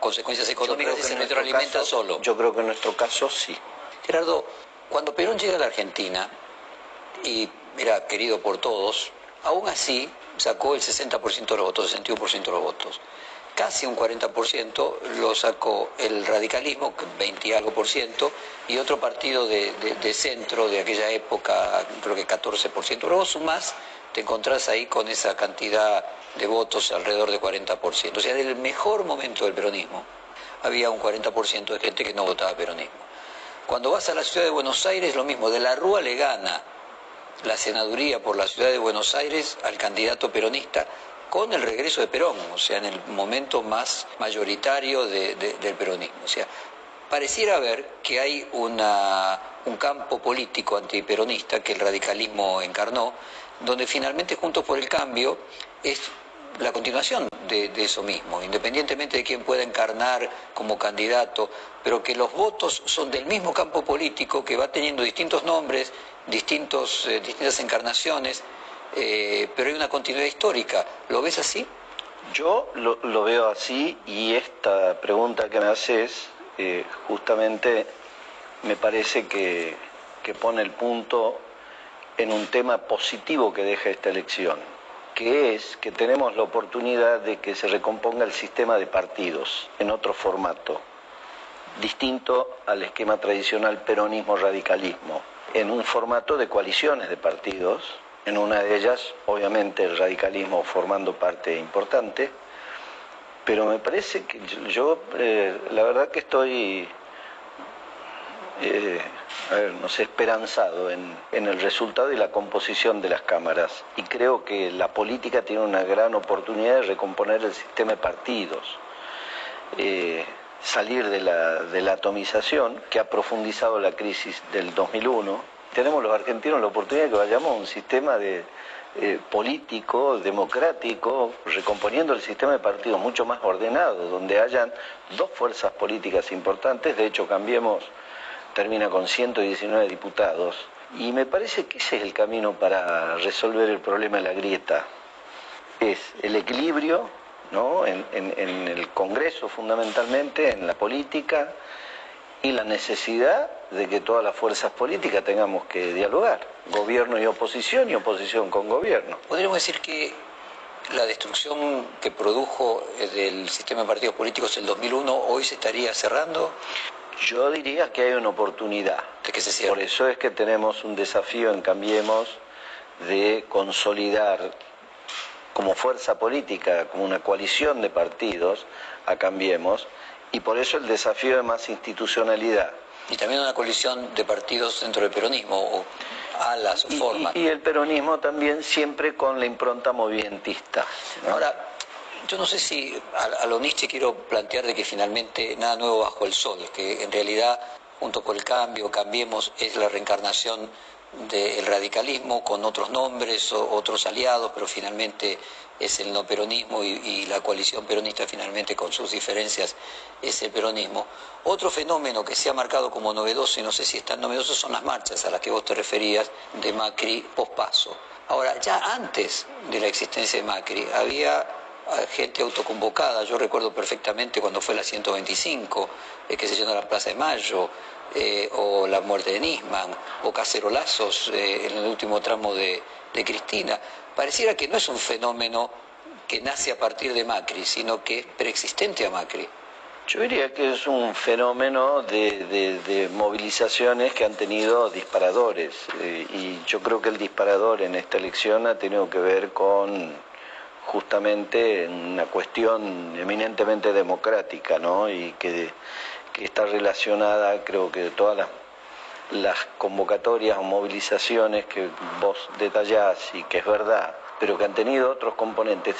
consecuencias económicas y se retroalimenta solo. Yo creo que en nuestro caso sí. Gerardo, cuando Perón llega a la Argentina y era querido por todos, aún así sacó el 60% de los votos, 61% de los votos. Casi un 40% lo sacó el radicalismo, 20 y algo por ciento, y otro partido de centro de aquella época, creo que 14%. Pero vos sumás, te encontrás ahí con esa cantidad de votos, alrededor de 40%. O sea, del mejor momento del peronismo, había un 40% de gente que no votaba peronismo. Cuando vas a la ciudad de Buenos Aires, lo mismo, de la Rúa le gana la senaduría por la ciudad de Buenos Aires al candidato peronista con el regreso de Perón, o sea, en el momento más mayoritario del peronismo. O sea, pareciera haber que hay un campo político antiperonista que el radicalismo encarnó, donde finalmente Juntos por el Cambio es la continuación de eso mismo, independientemente de quién pueda encarnar como candidato, pero que los votos son del mismo campo político que va teniendo distintos nombres, distintas encarnaciones, pero hay una continuidad histórica. ¿Lo ves así? Yo lo veo así, y esta pregunta que me haces justamente me parece que pone el punto en un tema positivo que deja esta elección, que es que tenemos la oportunidad de que se recomponga el sistema de partidos en otro formato, distinto al esquema tradicional peronismo-radicalismo, en un formato de coaliciones de partidos, en una de ellas obviamente el radicalismo formando parte importante, pero me parece que yo la verdad que estoy esperanzado en el resultado y la composición de las cámaras, y creo que la política tiene una gran oportunidad de recomponer el sistema de partidos, salir de la atomización que ha profundizado la crisis del 2001. Tenemos los argentinos la oportunidad de que vayamos a un sistema político, democrático, recomponiendo el sistema de partidos mucho más ordenado, donde hayan dos fuerzas políticas importantes. De hecho, Cambiemos termina con 119 diputados, y me parece que ese es el camino para resolver el problema de la grieta. Es el equilibrio, ¿no?, en el Congreso fundamentalmente, en la política, y la necesidad de que todas las fuerzas políticas tengamos que dialogar, gobierno y oposición con gobierno. Podríamos decir que la destrucción que produjo del sistema de partidos políticos en el 2001 hoy se estaría cerrando. Yo diría que hay una oportunidad. ¿De que se cierre? Por eso es que tenemos un desafío en Cambiemos de consolidar como fuerza política, como una coalición de partidos a Cambiemos, y por eso el desafío de más institucionalidad. Y también una coalición de partidos dentro del peronismo, o alas o formas. Y el peronismo también siempre con la impronta movimentista, ¿no? Ahora, yo no sé si a lo Nietzsche quiero plantear de que finalmente nada nuevo bajo el sol, que en realidad Juntos por el Cambio, Cambiemos, es la reencarnación del radicalismo con otros nombres o otros aliados, pero finalmente es el no peronismo, y la coalición peronista finalmente con sus diferencias es el peronismo. Otro fenómeno que se ha marcado como novedoso, y no sé si es tan novedoso, son las marchas a las que vos te referías de Macri pospaso. Ahora, ya antes de la existencia de Macri había gente autoconvocada. Yo recuerdo perfectamente cuando fue la 125, que se llenó la Plaza de Mayo, o la muerte de Nisman, o cacerolazos en el último tramo de Cristina. Pareciera que no es un fenómeno que nace a partir de Macri, sino que es preexistente a Macri. Yo diría que es un fenómeno de movilizaciones que han tenido disparadores, y yo creo que el disparador en esta elección ha tenido que ver con justamente una cuestión eminentemente democrática, ¿no? Y que está relacionada, creo que de todas las convocatorias o movilizaciones que vos detallás y que es verdad, pero que han tenido otros componentes.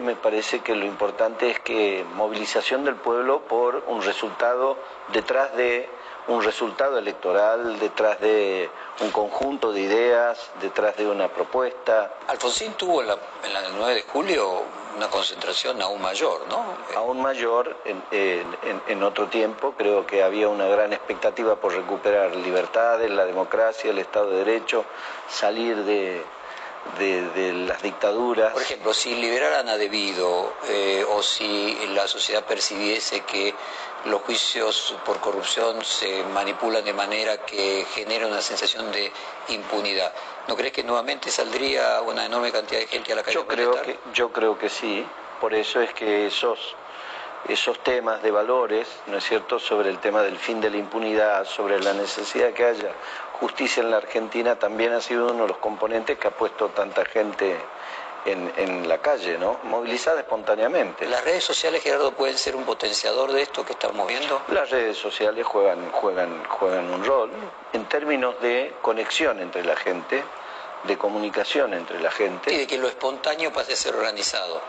Me parece que lo importante es que movilización del pueblo por un resultado, detrás de un resultado electoral, detrás de un conjunto de ideas, detrás de una propuesta. Alfonsín tuvo el 9 de julio una concentración aún mayor, ¿no? Aún mayor en otro tiempo. Creo que había una gran expectativa por recuperar libertades, la democracia, el Estado de Derecho, salir de las dictaduras. Por ejemplo, si liberaran a Debido, o si la sociedad percibiese que los juicios por corrupción se manipulan de manera que genera una sensación de impunidad, ¿no crees que nuevamente saldría una enorme cantidad de gente a la calle? Yo creo que sí. Por eso es que esos temas de valores, ¿no es cierto?, sobre el tema del fin de la impunidad, sobre la necesidad de que haya justicia en la Argentina, también ha sido uno de los componentes que ha puesto tanta gente en la calle, ¿no?, movilizada espontáneamente. ¿Las redes sociales, Gerardo, pueden ser un potenciador de esto que estamos viendo? Las redes sociales juegan un rol en términos de conexión entre la gente, de comunicación entre la gente. Y de que lo espontáneo pase a ser organizado.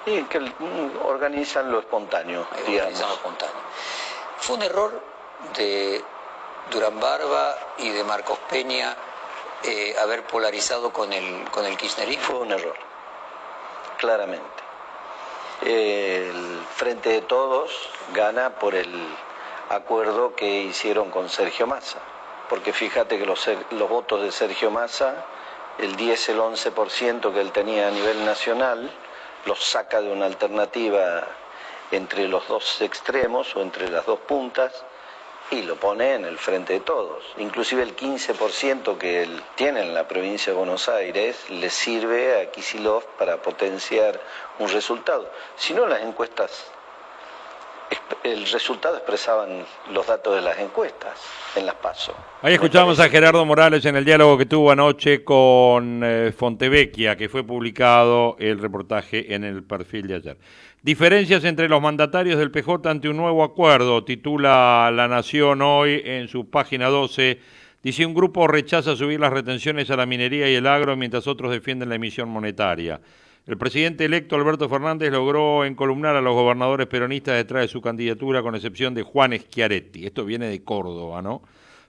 Y que organizan lo espontáneo, digamos. Organizan lo espontáneo. ¿Fue un error de Durán Barba y de Marcos Peña haber polarizado con el kirchnerismo? Fue un error, claramente. El Frente de Todos gana por el acuerdo que hicieron con Sergio Massa, porque fíjate que los votos de Sergio Massa, el 10, el 11% que él tenía a nivel nacional, los saca de una alternativa entre los dos extremos o entre las dos puntas y lo pone en el Frente de Todos. Inclusive el 15% que él tiene en la provincia de Buenos Aires le sirve a Kicillof para potenciar un resultado. Si no, las encuestas, el resultado expresaban los datos de las encuestas en las PASO. Ahí escuchamos a Gerardo Morales en el diálogo que tuvo anoche con Fontevecchia, que fue publicado el reportaje en el perfil de ayer. Diferencias entre los mandatarios del PJ ante un nuevo acuerdo, titula La Nación hoy en su página 12. Dice: un grupo rechaza subir las retenciones a la minería y el agro, mientras otros defienden la emisión monetaria. El presidente electo Alberto Fernández logró encolumnar a los gobernadores peronistas detrás de su candidatura, con excepción de Juan Schiaretti. Esto viene de Córdoba, ¿no?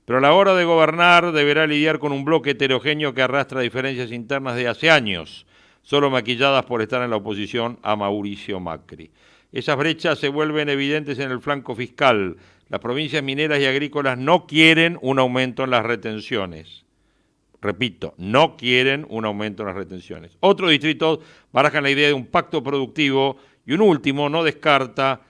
Pero a la hora de gobernar deberá lidiar con un bloque heterogéneo que arrastra diferencias internas de hace años, solo maquilladas por estar en la oposición a Mauricio Macri. Esas brechas se vuelven evidentes en el flanco fiscal. Las provincias mineras y agrícolas no quieren un aumento en las retenciones. Repito, no quieren un aumento en las retenciones. Otros distritos barajan la idea de un pacto productivo y un último no descarta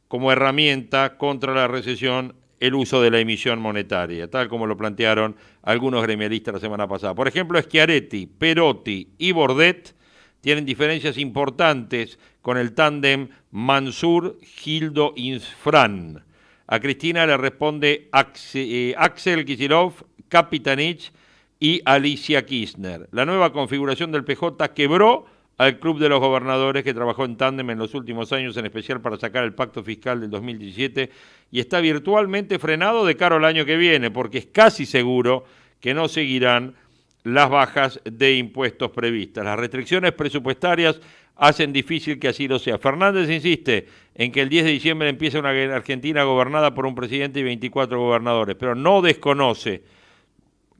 como herramienta contra la recesión el uso de la emisión monetaria, tal como lo plantearon algunos gremialistas la semana pasada. Por ejemplo, Schiaretti, Perotti y Bordet tienen diferencias importantes con el tándem Mansur-Gildo-Infran. A Cristina le responde Axel Kicillof, Capitanich y Alicia Kirchner. La nueva configuración del PJ quebró al Club de los Gobernadores, que trabajó en tándem en los últimos años, en especial para sacar el pacto fiscal del 2017, y está virtualmente frenado de cara al año que viene, porque es casi seguro que no seguirán las bajas de impuestos previstas. Las restricciones presupuestarias hacen difícil que así lo sea. Fernández insiste en que el 10 de diciembre empieza una Argentina gobernada por un presidente y 24 gobernadores, pero no desconoce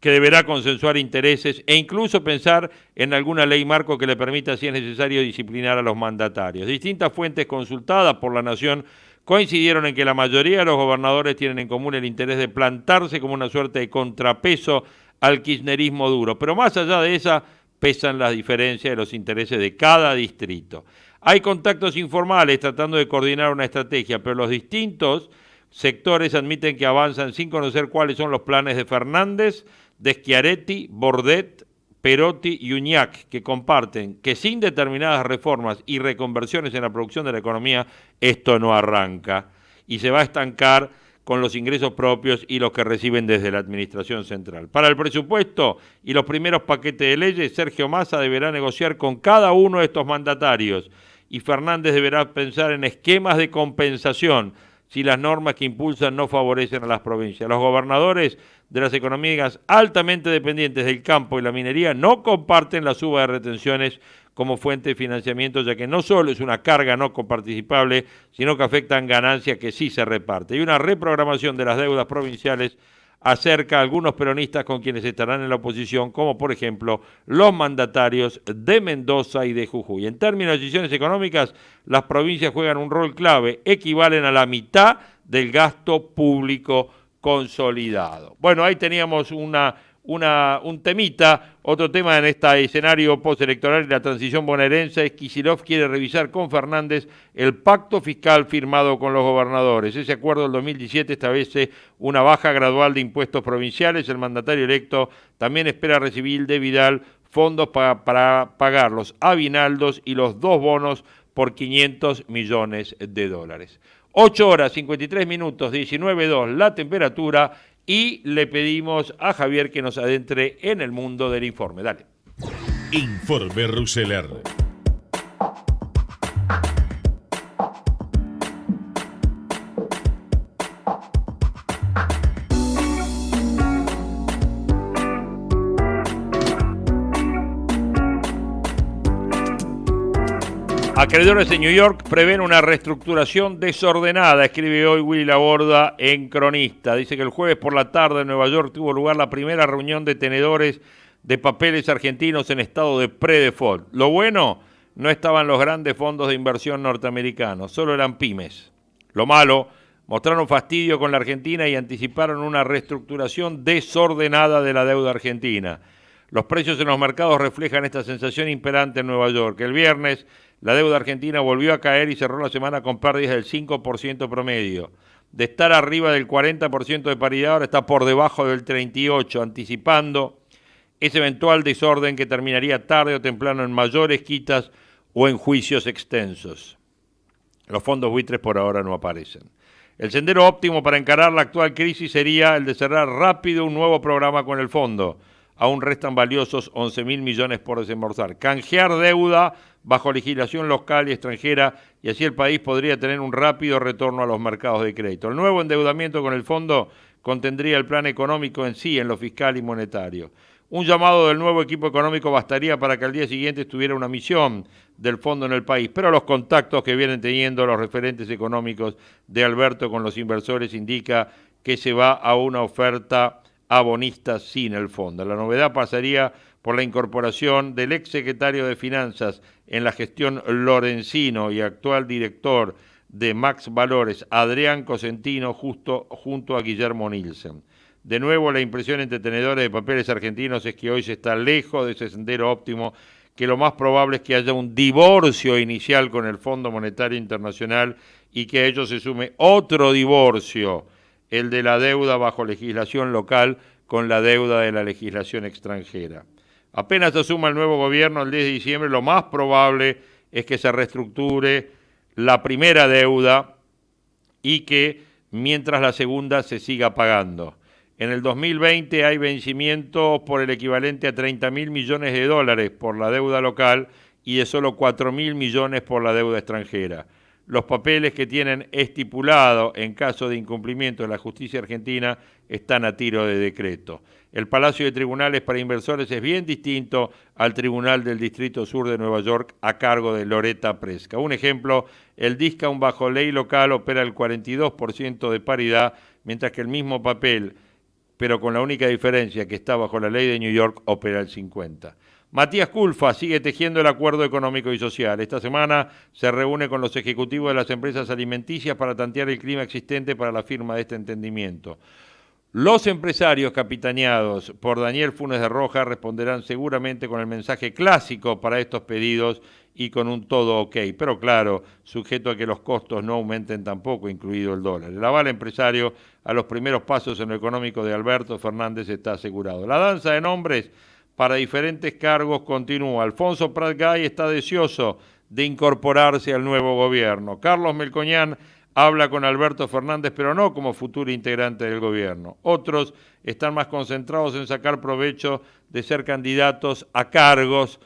que deberá consensuar intereses e incluso pensar en alguna ley marco que le permita, si es necesario, disciplinar a los mandatarios. Distintas fuentes consultadas por La Nación coincidieron en que la mayoría de los gobernadores tienen en común el interés de plantarse como una suerte de contrapeso al kirchnerismo duro, pero más allá de esa pesan las diferencias de los intereses de cada distrito. Hay contactos informales tratando de coordinar una estrategia, pero los distintos sectores admiten que avanzan sin conocer cuáles son los planes de Fernández, de Schiaretti, Bordet, Perotti y Uñac, que comparten que sin determinadas reformas y reconversiones en la producción de la economía, esto no arranca y se va a estancar con los ingresos propios y los que reciben desde la Administración Central. Para el presupuesto y los primeros paquetes de leyes, Sergio Massa deberá negociar con cada uno de estos mandatarios y Fernández deberá pensar en esquemas de compensación si las normas que impulsan no favorecen a las provincias. Los gobernadores de las economías altamente dependientes del campo y la minería no comparten la suba de retenciones como fuente de financiamiento, ya que no solo es una carga no coparticipable, sino que afectan ganancias que sí se reparte. Y una reprogramación de las deudas provinciales acerca a algunos peronistas con quienes estarán en la oposición, como por ejemplo los mandatarios de Mendoza y de Jujuy. En términos de decisiones económicas, las provincias juegan un rol clave, equivalen a la mitad del gasto público consolidado. Bueno, ahí teníamos un temita, otro tema en este escenario postelectoral y la transición bonaerense es que Kicillof quiere revisar con Fernández el pacto fiscal firmado con los gobernadores. Ese acuerdo del 2017 establece una baja gradual de impuestos provinciales. El mandatario electo también espera recibir de Vidal fondos para pagar los aguinaldos y los 2 bonos por $500 millones. 8 horas 53 minutos, 19:02 la temperatura. Y le pedimos a Javier que nos adentre en el mundo del informe. Dale. Informe Rousseler. Acreedores de New York prevén una reestructuración desordenada, escribe hoy Willy Laborda en Cronista. Dice que el jueves por la tarde en Nueva York tuvo lugar la primera reunión de tenedores de papeles argentinos en estado de pre-default. Lo bueno, no estaban los grandes fondos de inversión norteamericanos, solo eran pymes. Lo malo, mostraron fastidio con la Argentina y anticiparon una reestructuración desordenada de la deuda argentina. Los precios en los mercados reflejan esta sensación imperante en Nueva York. El viernes, la deuda argentina volvió a caer y cerró la semana con pérdidas del 5% promedio. De estar arriba del 40% de paridad, ahora está por debajo del 38%, anticipando ese eventual desorden que terminaría tarde o temprano en mayores quitas o en juicios extensos. Los fondos buitres por ahora no aparecen. El sendero óptimo para encarar la actual crisis sería el de cerrar rápido un nuevo programa con el fondo. Aún restan valiosos 11.000 millones por desembolsar. Canjear deuda bajo legislación local y extranjera y así el país podría tener un rápido retorno a los mercados de crédito. El nuevo endeudamiento con el fondo contendría el plan económico en sí, en lo fiscal y monetario. Un llamado del nuevo equipo económico bastaría para que al día siguiente estuviera una misión del fondo en el país, pero los contactos que vienen teniendo los referentes económicos de Alberto con los inversores indica que se va a una oferta abonista sin el fondo. La novedad pasaría por la incorporación del ex secretario de Finanzas en la gestión Lorenzino y actual director de Max Valores, Adrián Cosentino, junto a Guillermo Nielsen. De nuevo, la impresión entre tenedores de papeles argentinos es que hoy se está lejos de ese sendero óptimo, que lo más probable es que haya un divorcio inicial con el Fondo Monetario Internacional y que a ello se sume otro divorcio, el de la deuda bajo legislación local con la deuda de la legislación extranjera. Apenas asuma el nuevo gobierno el 10 de diciembre, lo más probable es que se reestructure la primera deuda y que mientras la segunda se siga pagando. En el 2020 hay vencimientos por el equivalente a 30.000 millones de dólares por la deuda local y de solo 4.000 millones por la deuda extranjera. Los papeles que tienen estipulado en caso de incumplimiento de la justicia argentina están a tiro de decreto. El Palacio de Tribunales para Inversores es bien distinto al Tribunal del Distrito Sur de Nueva York a cargo de Loretta Presca. Un ejemplo, el discount bajo ley local opera el 42% de paridad, mientras que el mismo papel, pero con la única diferencia que está bajo la ley de New York, opera el 50%. Matías Culfas sigue tejiendo el acuerdo económico y social. Esta semana se reúne con los ejecutivos de las empresas alimenticias para tantear el clima existente para la firma de este entendimiento. Los empresarios capitaneados por Daniel Funes de Roja responderán seguramente con el mensaje clásico para estos pedidos y con un todo ok, pero claro, sujeto a que los costos no aumenten tampoco, incluido el dólar. El aval empresario a los primeros pasos en lo económico de Alberto Fernández está asegurado. La danza de nombres para diferentes cargos continúa. Alfonso Prat Gay está deseoso de incorporarse al nuevo gobierno. Carlos Melcoñán habla con Alberto Fernández, pero no como futuro integrante del gobierno. Otros están más concentrados en sacar provecho de ser candidatos a cargos,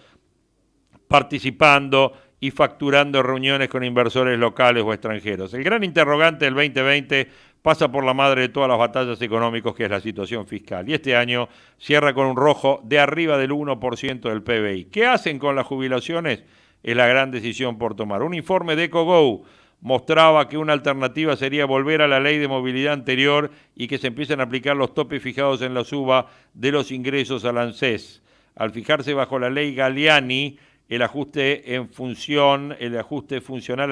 participando y facturando reuniones con inversores locales o extranjeros. El gran interrogante del 2020 pasa por la madre de todas las batallas económicas, que es la situación fiscal. Y este año cierra con un rojo de arriba del 1% del PBI. ¿Qué hacen con las jubilaciones? Es la gran decisión por tomar. Un informe de EcoGo mostraba que una alternativa sería volver a la ley de movilidad anterior y que se empiecen a aplicar los topes fijados en la suba de los ingresos al ANSES. Al fijarse bajo la ley Galliani, el ajuste funcional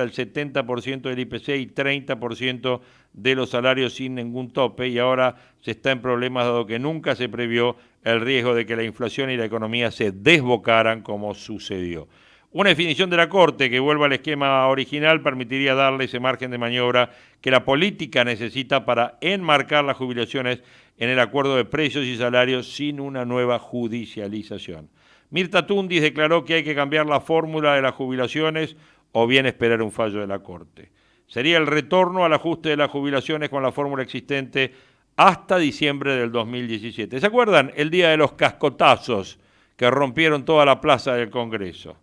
al 70% del IPC y 30% de los salarios sin ningún tope, y ahora se está en problemas dado que nunca se previó el riesgo de que la inflación y la economía se desbocaran como sucedió. Una definición de la Corte que vuelva al esquema original permitiría darle ese margen de maniobra que la política necesita para enmarcar las jubilaciones en el acuerdo de precios y salarios sin una nueva judicialización. Mirta Tundis declaró que hay que cambiar la fórmula de las jubilaciones o bien esperar un fallo de la Corte. Sería el retorno al ajuste de las jubilaciones con la fórmula existente hasta diciembre del 2017. ¿Se acuerdan? El día de los cascotazos que rompieron toda la plaza del Congreso.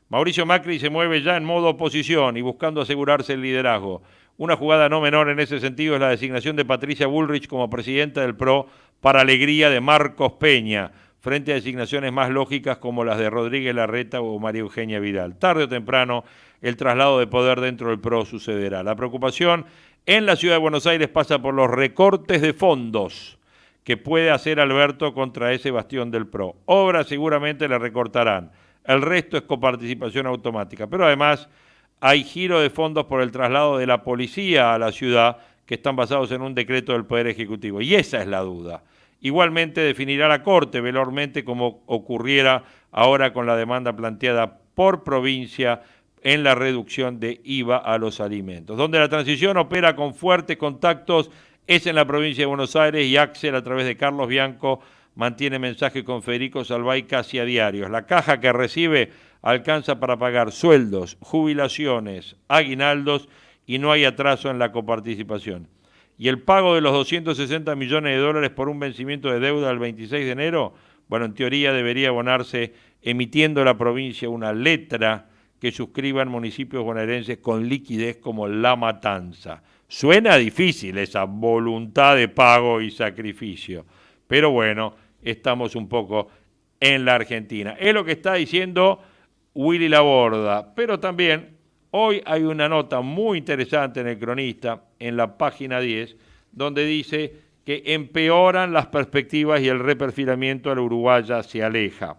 Mauricio Macri se mueve ya en modo oposición y buscando asegurarse el liderazgo. Una jugada no menor en ese sentido es la designación de Patricia Bullrich como presidenta del PRO para alegría de Marcos Peña, frente a designaciones más lógicas como las de Rodríguez Larreta o María Eugenia Vidal. Tarde o temprano, el traslado de poder dentro del PRO sucederá. La preocupación en la Ciudad de Buenos Aires pasa por los recortes de fondos que puede hacer Alberto contra ese bastión del PRO. Obras seguramente le recortarán. El resto es coparticipación automática. Pero además hay giro de fondos por el traslado de la policía a la ciudad que están basados en un decreto del Poder Ejecutivo. Y esa es la duda. Igualmente definirá la Corte velozmente como ocurriera ahora con la demanda planteada por provincia en la reducción de IVA a los alimentos. Donde la transición opera con fuertes contactos es en la provincia de Buenos Aires y Axel, a través de Carlos Bianco, mantiene mensaje con Federico Salvay casi a diarios. La caja que recibe alcanza para pagar sueldos, jubilaciones, aguinaldos y no hay atraso en la coparticipación. Y el pago de los 260 millones de dólares por un vencimiento de deuda el 26 de enero, bueno, en teoría debería abonarse emitiendo la provincia una letra que suscriban municipios bonaerenses con liquidez como La Matanza. Suena difícil esa voluntad de pago y sacrificio, pero bueno, estamos un poco en la Argentina. Es lo que está diciendo Willy Laborda, pero también hoy hay una nota muy interesante en El Cronista, en la página 10, donde dice que empeoran las perspectivas y el reperfilamiento a la uruguaya se aleja.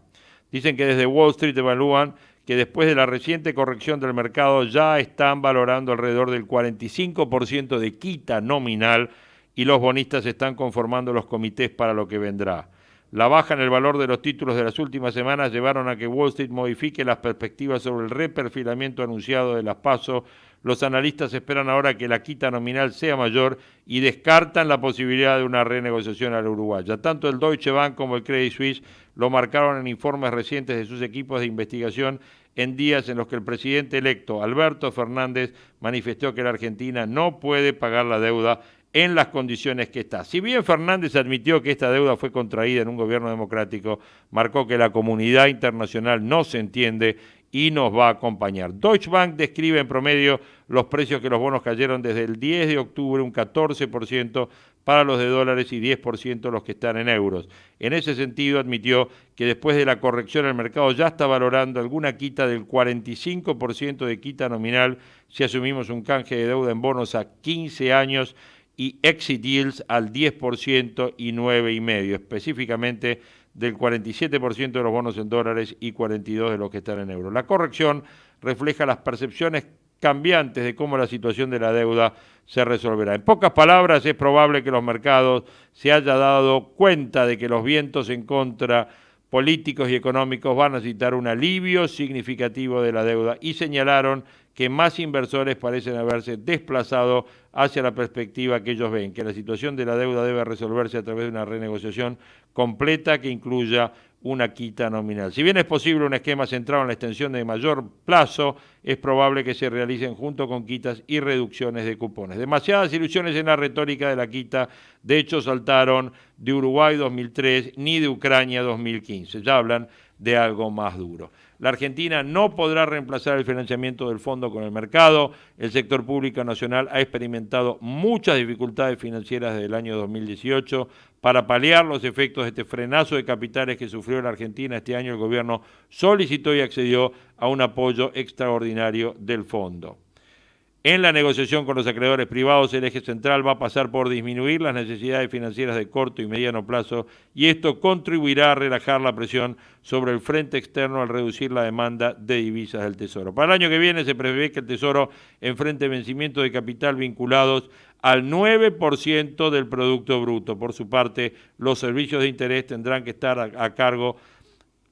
Dicen que desde Wall Street evalúan que después de la reciente corrección del mercado ya están valorando alrededor del 45% de quita nominal y los bonistas están conformando los comités para lo que vendrá. La baja en el valor de los títulos de las últimas semanas llevaron a que Wall Street modifique las perspectivas sobre el reperfilamiento anunciado de las PASO. Los analistas esperan ahora que la quita nominal sea mayor y descartan la posibilidad de una renegociación a la uruguaya. Tanto el Deutsche Bank como el Credit Suisse lo marcaron en informes recientes de sus equipos de investigación en días en los que el presidente electo, Alberto Fernández, manifestó que la Argentina no puede pagar la deuda en las condiciones que está. Si bien Fernández admitió que esta deuda fue contraída en un gobierno democrático, marcó que la comunidad internacional no se entiende y nos va a acompañar. Deutsche Bank describe en promedio los precios que los bonos cayeron desde el 10 de octubre, un 14% para los de dólares y 10% los que están en euros. En ese sentido, admitió que después de la corrección el mercado ya está valorando alguna quita del 45% de quita nominal si asumimos un canje de deuda en bonos a 15 años y exit yields al 10% y 9,5%, específicamente del 47% de los bonos en dólares y 42% de los que están en euros. La corrección refleja las percepciones cambiantes de cómo la situación de la deuda se resolverá. En pocas palabras, es probable que los mercados se hayan dado cuenta de que los vientos en contra políticos y económicos van a necesitar un alivio significativo de la deuda y señalaron que más inversores parecen haberse desplazado hacia la perspectiva que ellos ven, que la situación de la deuda debe resolverse a través de una renegociación completa que incluya una quita nominal. Si bien es posible un esquema centrado en la extensión de mayor plazo, es probable que se realicen junto con quitas y reducciones de cupones. Demasiadas ilusiones en la retórica de la quita, de hecho saltaron de Uruguay 2003 ni de Ucrania 2015, ya hablan de algo más duro. La Argentina no podrá reemplazar el financiamiento del fondo con el mercado. El sector público nacional ha experimentado muchas dificultades financieras desde el año 2018. Para paliar los efectos de este frenazo de capitales que sufrió la Argentina este año, el gobierno solicitó y accedió a un apoyo extraordinario del fondo. En la negociación con los acreedores privados, el eje central va a pasar por disminuir las necesidades financieras de corto y mediano plazo y esto contribuirá a relajar la presión sobre el frente externo al reducir la demanda de divisas del Tesoro. Para el año que viene se prevé que el Tesoro enfrente vencimientos de capital vinculados al 9% del Producto Bruto. Por su parte, los servicios de interés tendrán que estar a cargo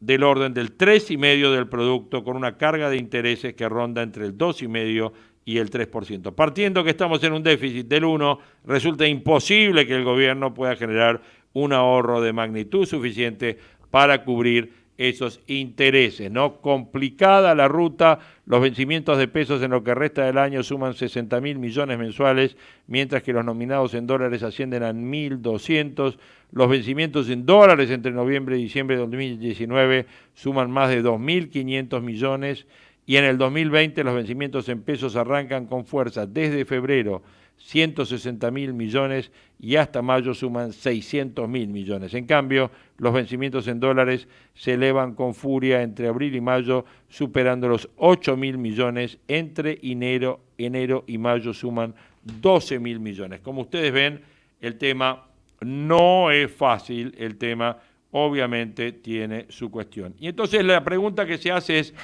del orden del 3,5% del producto, con una carga de intereses que ronda entre el 2,5% y el 3%. Partiendo que estamos en un déficit del 1%, resulta imposible que el gobierno pueda generar un ahorro de magnitud suficiente para cubrir esos intereses, ¿no? Complicada la ruta, los vencimientos de pesos en lo que resta del año suman 60.000 millones mensuales, mientras que los nominados en dólares ascienden a 1.200. Los vencimientos en dólares entre noviembre y diciembre de 2019 suman más de 2.500 millones y en el 2020 los vencimientos en pesos arrancan con fuerza desde febrero, 160.000 millones y hasta mayo suman 600.000 millones. En cambio, los vencimientos en dólares se elevan con furia entre abril y mayo, superando los 8.000 millones. Entre enero y mayo suman 12.000 millones. Como ustedes ven, el tema no es fácil, el tema obviamente tiene su cuestión. Y entonces la pregunta que se hace es,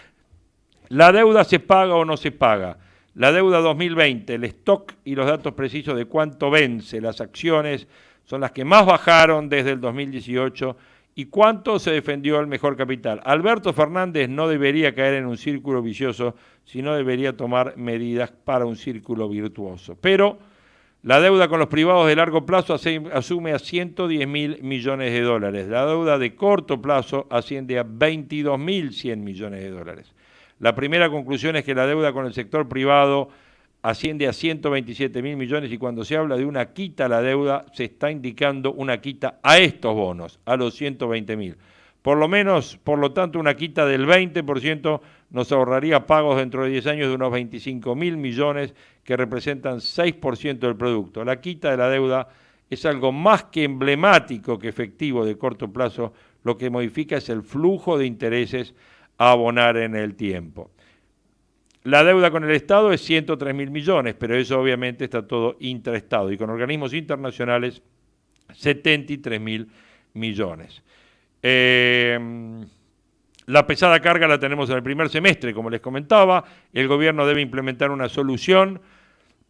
¿la deuda se paga o no se paga? La deuda 2020, el stock y los datos precisos de cuánto vence, las acciones son las que más bajaron desde el 2018 y cuánto se defendió el mejor capital. Alberto Fernández no debería caer en un círculo vicioso, sino debería tomar medidas para un círculo virtuoso. Pero la deuda con los privados de largo plazo asume a 110.000 millones de dólares. La deuda de corto plazo asciende a 22.100 millones de dólares. La primera conclusión es que la deuda con el sector privado asciende a 127.000 millones y cuando se habla de una quita a la deuda se está indicando una quita a estos bonos, a los 120.000. Por lo tanto, una quita del 20% nos ahorraría pagos dentro de 10 años de unos 25.000 millones que representan 6% del producto. La quita de la deuda es algo más que emblemático que efectivo de corto plazo, lo que modifica es el flujo de intereses a abonar en el tiempo. La deuda con el Estado es 103.000 millones, pero eso obviamente está todo intraestado y con organismos internacionales 73.000 millones. La pesada carga la tenemos en el primer semestre, como les comentaba. El gobierno debe implementar una solución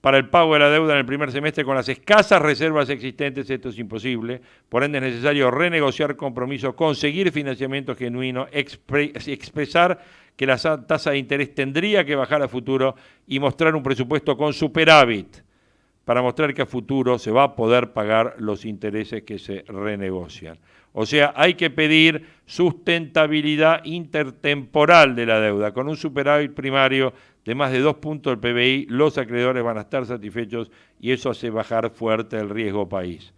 para el pago de la deuda en el primer semestre con las escasas reservas existentes. Esto es imposible, por ende es necesario renegociar compromisos, conseguir financiamiento genuino, expresar que la tasa de interés tendría que bajar a futuro y mostrar un presupuesto con superávit para mostrar que a futuro se va a poder pagar los intereses que se renegocian. O sea, hay que pedir sustentabilidad intertemporal de la deuda. Con un superávit primario de más de 2 puntos del PBI, los acreedores van a estar satisfechos y eso hace bajar fuerte el riesgo país.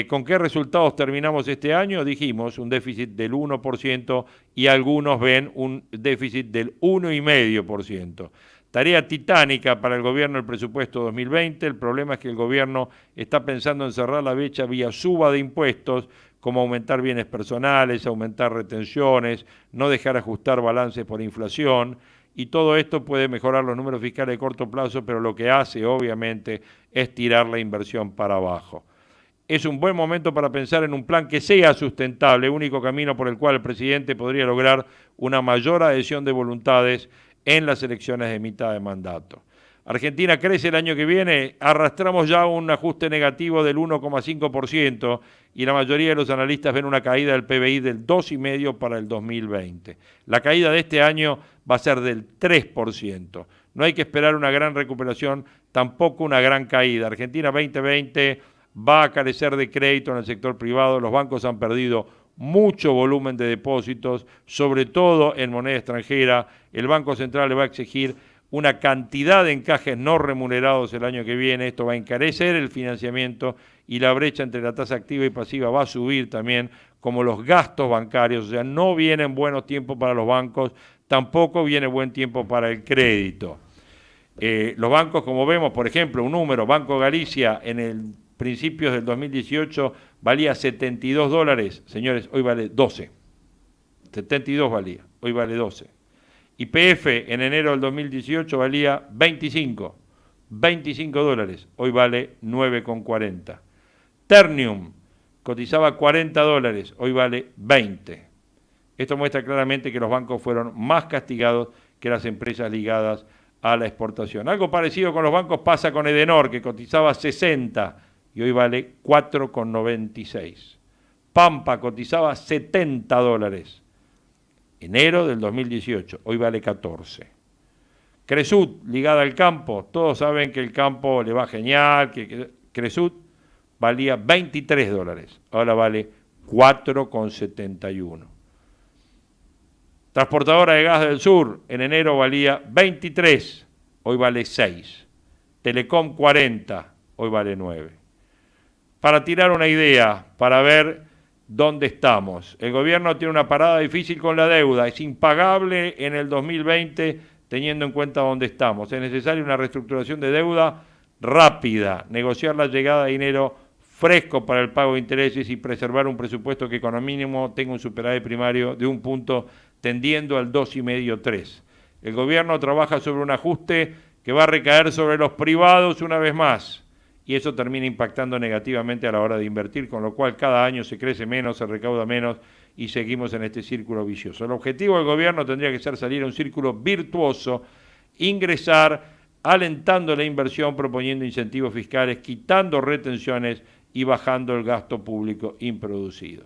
¿Con qué resultados terminamos este año? Dijimos un déficit del 1% y algunos ven un déficit del 1,5%. Tarea titánica para el gobierno el presupuesto 2020. El problema es que el gobierno está pensando en cerrar la brecha vía suba de impuestos, como aumentar bienes personales, aumentar retenciones, no dejar ajustar balances por inflación. Y todo esto puede mejorar los números fiscales de corto plazo, pero lo que hace, obviamente, es tirar la inversión para abajo. Es un buen momento para pensar en un plan que sea sustentable, único camino por el cual el presidente podría lograr una mayor adhesión de voluntades en las elecciones de mitad de mandato. Argentina crece el año que viene, arrastramos ya un ajuste negativo del 1,5% y la mayoría de los analistas ven una caída del PBI del 2,5% para el 2020. La caída de este año va a ser del 3%. No hay que esperar una gran recuperación, tampoco una gran caída. Argentina 2020 va a carecer de crédito en el sector privado, los bancos han perdido mucho volumen de depósitos, sobre todo en moneda extranjera. El Banco Central le va a exigir una cantidad de encajes no remunerados el año que viene. Esto va a encarecer el financiamiento y la brecha entre la tasa activa y pasiva va a subir también, como los gastos bancarios. O sea, no vienen buenos tiempos para los bancos, tampoco viene buen tiempo para el crédito. Los bancos, como vemos, por ejemplo, un número, Banco Galicia en el principios del 2018 valía $72, señores, hoy vale 12. 72 valía, hoy vale 12. YPF en enero del 2018 valía 25 $25, hoy vale 9,40. Ternium cotizaba $40, hoy vale 20. Esto muestra claramente que los bancos fueron más castigados que las empresas ligadas a la exportación. Algo parecido con los bancos pasa con Edenor, que cotizaba 60 y hoy vale 4,96. Pampa cotizaba $70, enero del 2018, hoy vale 14. Cresut, ligada al campo, todos saben que el campo le va genial, que Cresut valía $23, ahora vale 4,71. Transportadora de Gas del Sur, en enero valía 23, hoy vale 6. Telecom 40, hoy vale 9. Para tirar una idea, para ver dónde estamos. El gobierno tiene una parada difícil con la deuda, es impagable en el 2020 teniendo en cuenta dónde estamos. Es necesaria una reestructuración de deuda rápida, negociar la llegada de dinero fresco para el pago de intereses y preservar un presupuesto que con mínimo tenga un superávit primario de 1 punto tendiendo al 2,5-3. El gobierno trabaja sobre un ajuste que va a recaer sobre los privados una vez más y eso termina impactando negativamente a la hora de invertir, con lo cual cada año se crece menos, se recauda menos y seguimos en este círculo vicioso. El objetivo del gobierno tendría que ser salir a un círculo virtuoso, ingresar alentando la inversión, proponiendo incentivos fiscales, quitando retenciones y bajando el gasto público improductivo.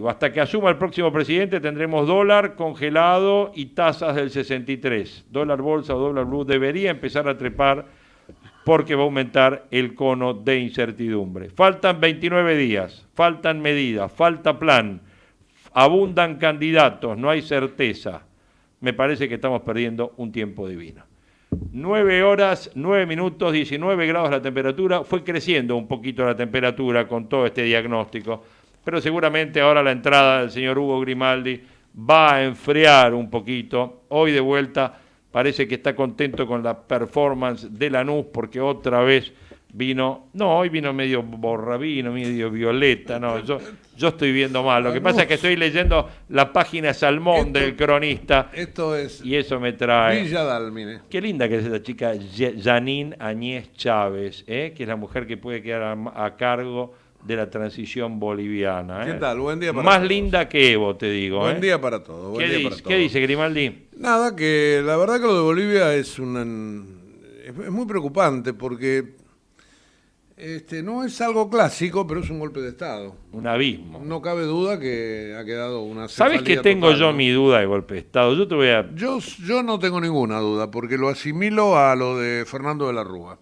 Hasta que asuma el próximo presidente tendremos dólar congelado y tasas del 63. Dólar bolsa o dólar blue debería empezar a trepar porque va a aumentar el cono de incertidumbre. Faltan 29 días, faltan medidas, falta plan, abundan candidatos, no hay certeza. Me parece que estamos perdiendo un tiempo divino. 9 horas, 9 minutos, 19 grados la temperatura. Fue creciendo un poquito la temperatura con todo este diagnóstico, pero seguramente ahora la entrada del señor Hugo Grimaldi va a enfriar un poquito. Hoy de vuelta parece que está contento con la performance de Lanús porque otra vez vino, no, hoy vino medio borrabino, medio violeta, no, yo estoy viendo mal. Lo que pasa es que estoy leyendo la página Salmón del cronista y eso me trae. Villa Dálmine. Qué linda que es esta chica Janine Añez Chávez, que es la mujer que puede quedar a cargo de la transición boliviana. ¿Qué tal? Buen día para Más todos. linda que Evo, te digo. Buen día para todos. Buen día para todos. ¿Qué dice Grimaldi? Nada, que la verdad que lo de Bolivia es muy preocupante porque no es algo clásico, pero es un golpe de Estado. Un abismo. No cabe duda que ha quedado una ¿Sabes que tengo total, yo ¿no? mi duda de golpe de Estado? Yo te voy a... Yo no tengo ninguna duda, porque lo asimilo a lo de Fernando de la Rúa.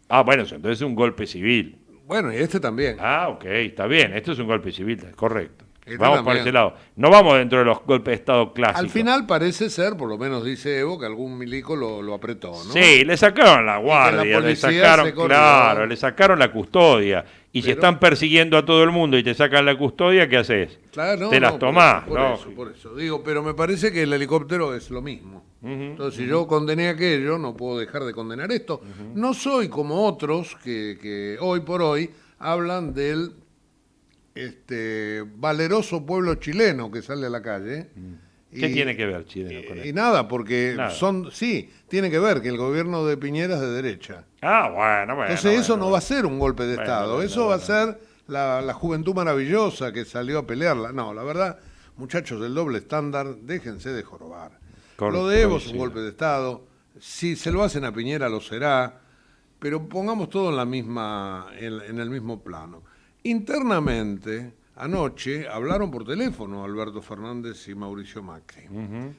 Ah, bueno, entonces es un golpe civil. Bueno, y este también. Ah, ok, está bien. Esto es un golpe civil, correcto. Este vamos también. por ese lado. No vamos dentro de los golpes de Estado clásicos. Al final parece ser, por lo menos dice Evo, que algún milico lo apretó, ¿no? Sí, le sacaron la guardia, le sacaron, claro, le sacaron la custodia. Y si están persiguiendo a todo el mundo y te sacan la custodia, ¿qué haces? Claro, te las tomás, ¿no? Por eso. Digo, pero me parece que el helicóptero es lo mismo. Entonces, si yo condené aquello, no puedo dejar de condenar esto. No soy como otros que hoy por hoy hablan del valeroso pueblo chileno que sale a la calle. ¿Qué tiene que ver chileno con eso? Y nada, porque Nada. sí, tiene que ver que el gobierno de Piñera es de derecha. Ah, bueno. Entonces eso no va a ser un golpe de Estado, eso va a ser la juventud maravillosa que salió a pelearla. No, la verdad, muchachos del doble estándar, déjense de jorobar. Lo de Evo es un golpe de Estado. Si se lo hacen a Piñera, lo será. Pero pongamos todo en el mismo plano. Internamente, anoche hablaron por teléfono Alberto Fernández y Mauricio Macri.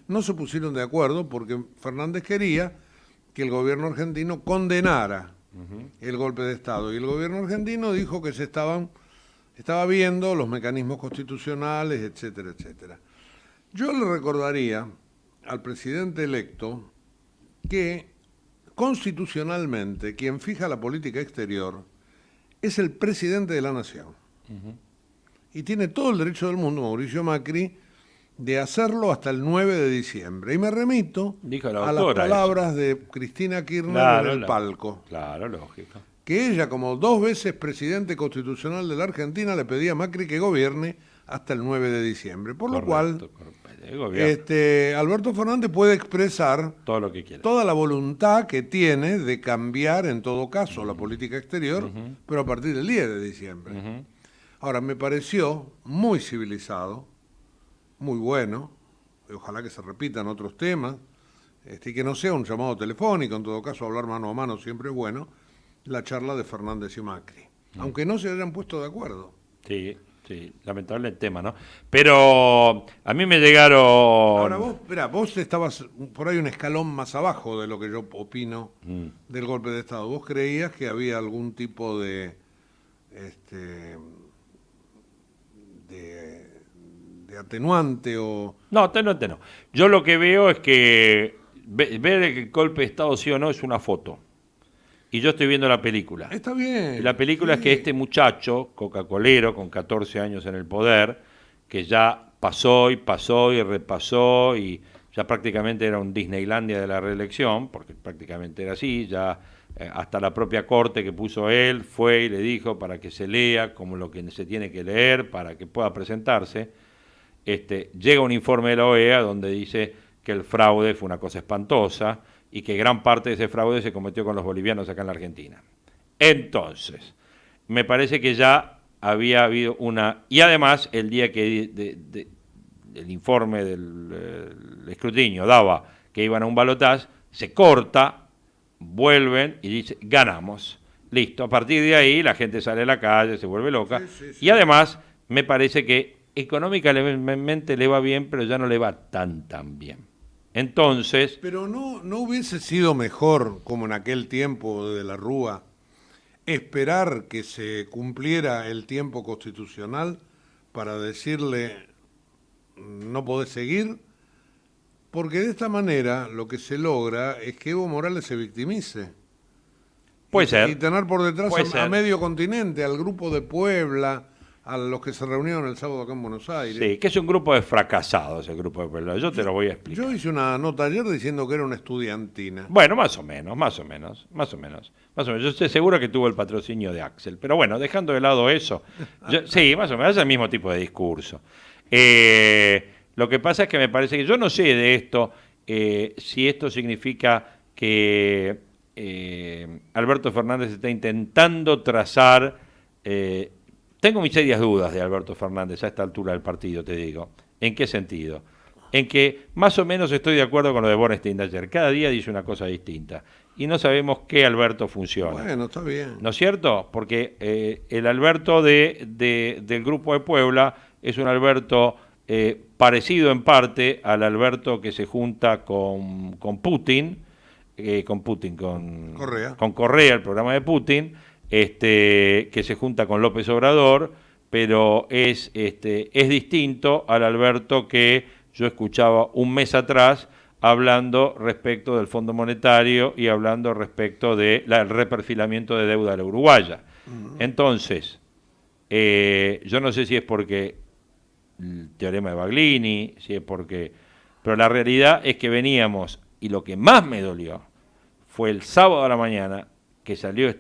No se pusieron de acuerdo porque Fernández quería que el gobierno argentino condenara el golpe de Estado. Y el gobierno argentino dijo que estaba viendo los mecanismos constitucionales, etcétera, etcétera. Yo le recordaría al presidente electo que constitucionalmente quien fija la política exterior es el presidente de la nación. Y tiene todo el derecho del mundo, Mauricio Macri, de hacerlo hasta el 9 de diciembre. Y me remito a las palabras de Cristina Kirchner en el palco. Claro, lógico. Que ella, como 2 veces presidente constitucional de la Argentina, le pedía a Macri que gobierne hasta el 9 de diciembre. Por lo cual, Alberto Fernández puede expresar todo lo que quiera, toda la voluntad que tiene de cambiar, en todo caso, la política exterior, pero a partir del 10 de diciembre. Ahora, me pareció muy civilizado, muy bueno, ojalá que se repitan otros temas, y que no sea un llamado telefónico, en todo caso hablar mano a mano siempre es bueno, la charla de Fernández y Macri, aunque no se hayan puesto de acuerdo. Sí, lamentable el tema, ¿no? Pero a mí me llegaron... Ahora vos estabas por ahí un escalón más abajo de lo que yo opino del golpe de Estado. ¿Vos creías que había algún tipo de atenuante o...? No, atenuante no. Yo lo que veo es que ver el golpe de Estado sí o no es una foto. Y yo estoy viendo la película. Está bien. Y la película es que este muchacho, coca-colero, con 14 años en el poder, que ya pasó y repasó y ya prácticamente era un Disneylandia de la reelección, porque prácticamente era así, ya hasta la propia corte que puso él fue y le dijo para que se lea como lo que se tiene que leer para que pueda presentarse. Llega un informe de la OEA donde dice que el fraude fue una cosa espantosa y que gran parte de ese fraude se cometió con los bolivianos acá en la Argentina. Entonces, me parece que ya había habido una... Y además, el día que el informe del escrutinio daba que iban a un balotaje, se corta, vuelven y dice, ganamos. Listo, a partir de ahí la gente sale a la calle, se vuelve loca. Y además, me parece que económicamente le va bien, pero ya no le va tan bien. Entonces... Pero no hubiese sido mejor, como en aquel tiempo de la Rúa, esperar que se cumpliera el tiempo constitucional para decirle no podés seguir, porque de esta manera lo que se logra es que Evo Morales se victimice. Puede ser. Y tener por detrás a medio continente, al grupo de Puebla, a los que se reunieron el sábado acá en Buenos Aires. Sí, que es un grupo de fracasados, el grupo de Puebla. Yo te lo voy a explicar. Yo hice una nota ayer diciendo que era una estudiantina. Bueno, más o menos. Yo estoy seguro que tuvo el patrocinio de Axel. Pero bueno, dejando de lado eso, sí, más o menos, es el mismo tipo de discurso. Lo que pasa es que me parece que yo no sé de esto, si esto significa que Alberto Fernández está intentando trazar... Tengo mis serias dudas de Alberto Fernández a esta altura del partido, te digo. ¿En qué sentido? En que más o menos estoy de acuerdo con lo de Bornstein de ayer. Cada día dice una cosa distinta. Y no sabemos qué Alberto funciona. Bueno, está bien. ¿No es cierto? Porque el Alberto del Grupo de Puebla es un Alberto parecido en parte al Alberto que se junta con Putin, con Correa, el programa de Putin, que se junta con López Obrador, pero es distinto al Alberto que yo escuchaba un mes atrás hablando respecto del Fondo Monetario y hablando respecto del reperfilamiento de deuda de la uruguaya. Entonces, yo no sé si es porque el teorema de Baglini, si es porque... Pero la realidad es que veníamos, y lo que más me dolió fue el sábado a la mañana que salió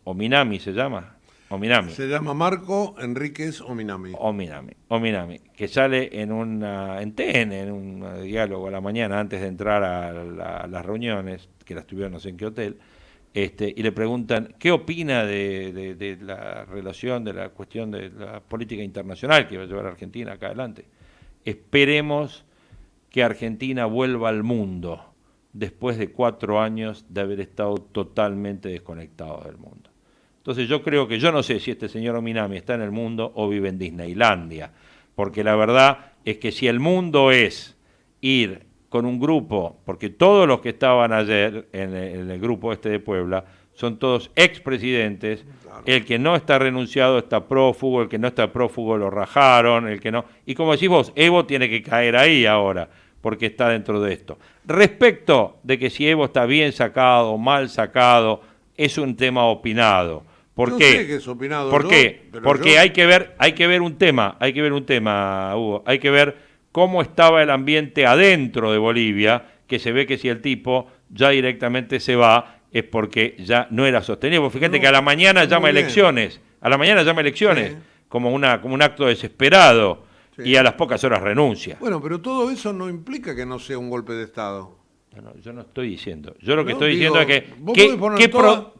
Ominami, ¿se llama? Ominami. Se llama Marco Enríquez Ominami. Ominami, que sale en TN, en un diálogo a la mañana antes de entrar a las reuniones, que las tuvieron no sé en qué hotel, y le preguntan qué opina de la relación, de la cuestión de la política internacional que va a llevar a Argentina acá adelante. Esperemos que Argentina vuelva al mundo después de 4 años de haber estado totalmente desconectado del mundo. Entonces yo creo que, yo no sé si este señor Minami está en el mundo o vive en Disneylandia, porque la verdad es que si el mundo es ir con un grupo, porque todos los que estaban ayer en el grupo este de Puebla son todos expresidentes, claro. El que no está renunciado está prófugo, el que no está prófugo lo rajaron, el que no... Y como decís vos, Evo tiene que caer ahí ahora, porque está dentro de esto. Respecto de que si Evo está bien sacado o mal sacado, es un tema opinado. ¿Por qué? Sé que es opinado. ¿Por qué? Porque hay que ver un tema, Hugo, hay que ver cómo estaba el ambiente adentro de Bolivia, que se ve que si el tipo ya directamente se va, es porque ya no era sostenible. Fíjate que a la mañana llama elecciones, sí. como un acto desesperado, sí. Y a las pocas horas renuncia. Bueno, pero todo eso no implica que no sea un golpe de Estado. No, yo no estoy diciendo. Yo lo que estoy diciendo es que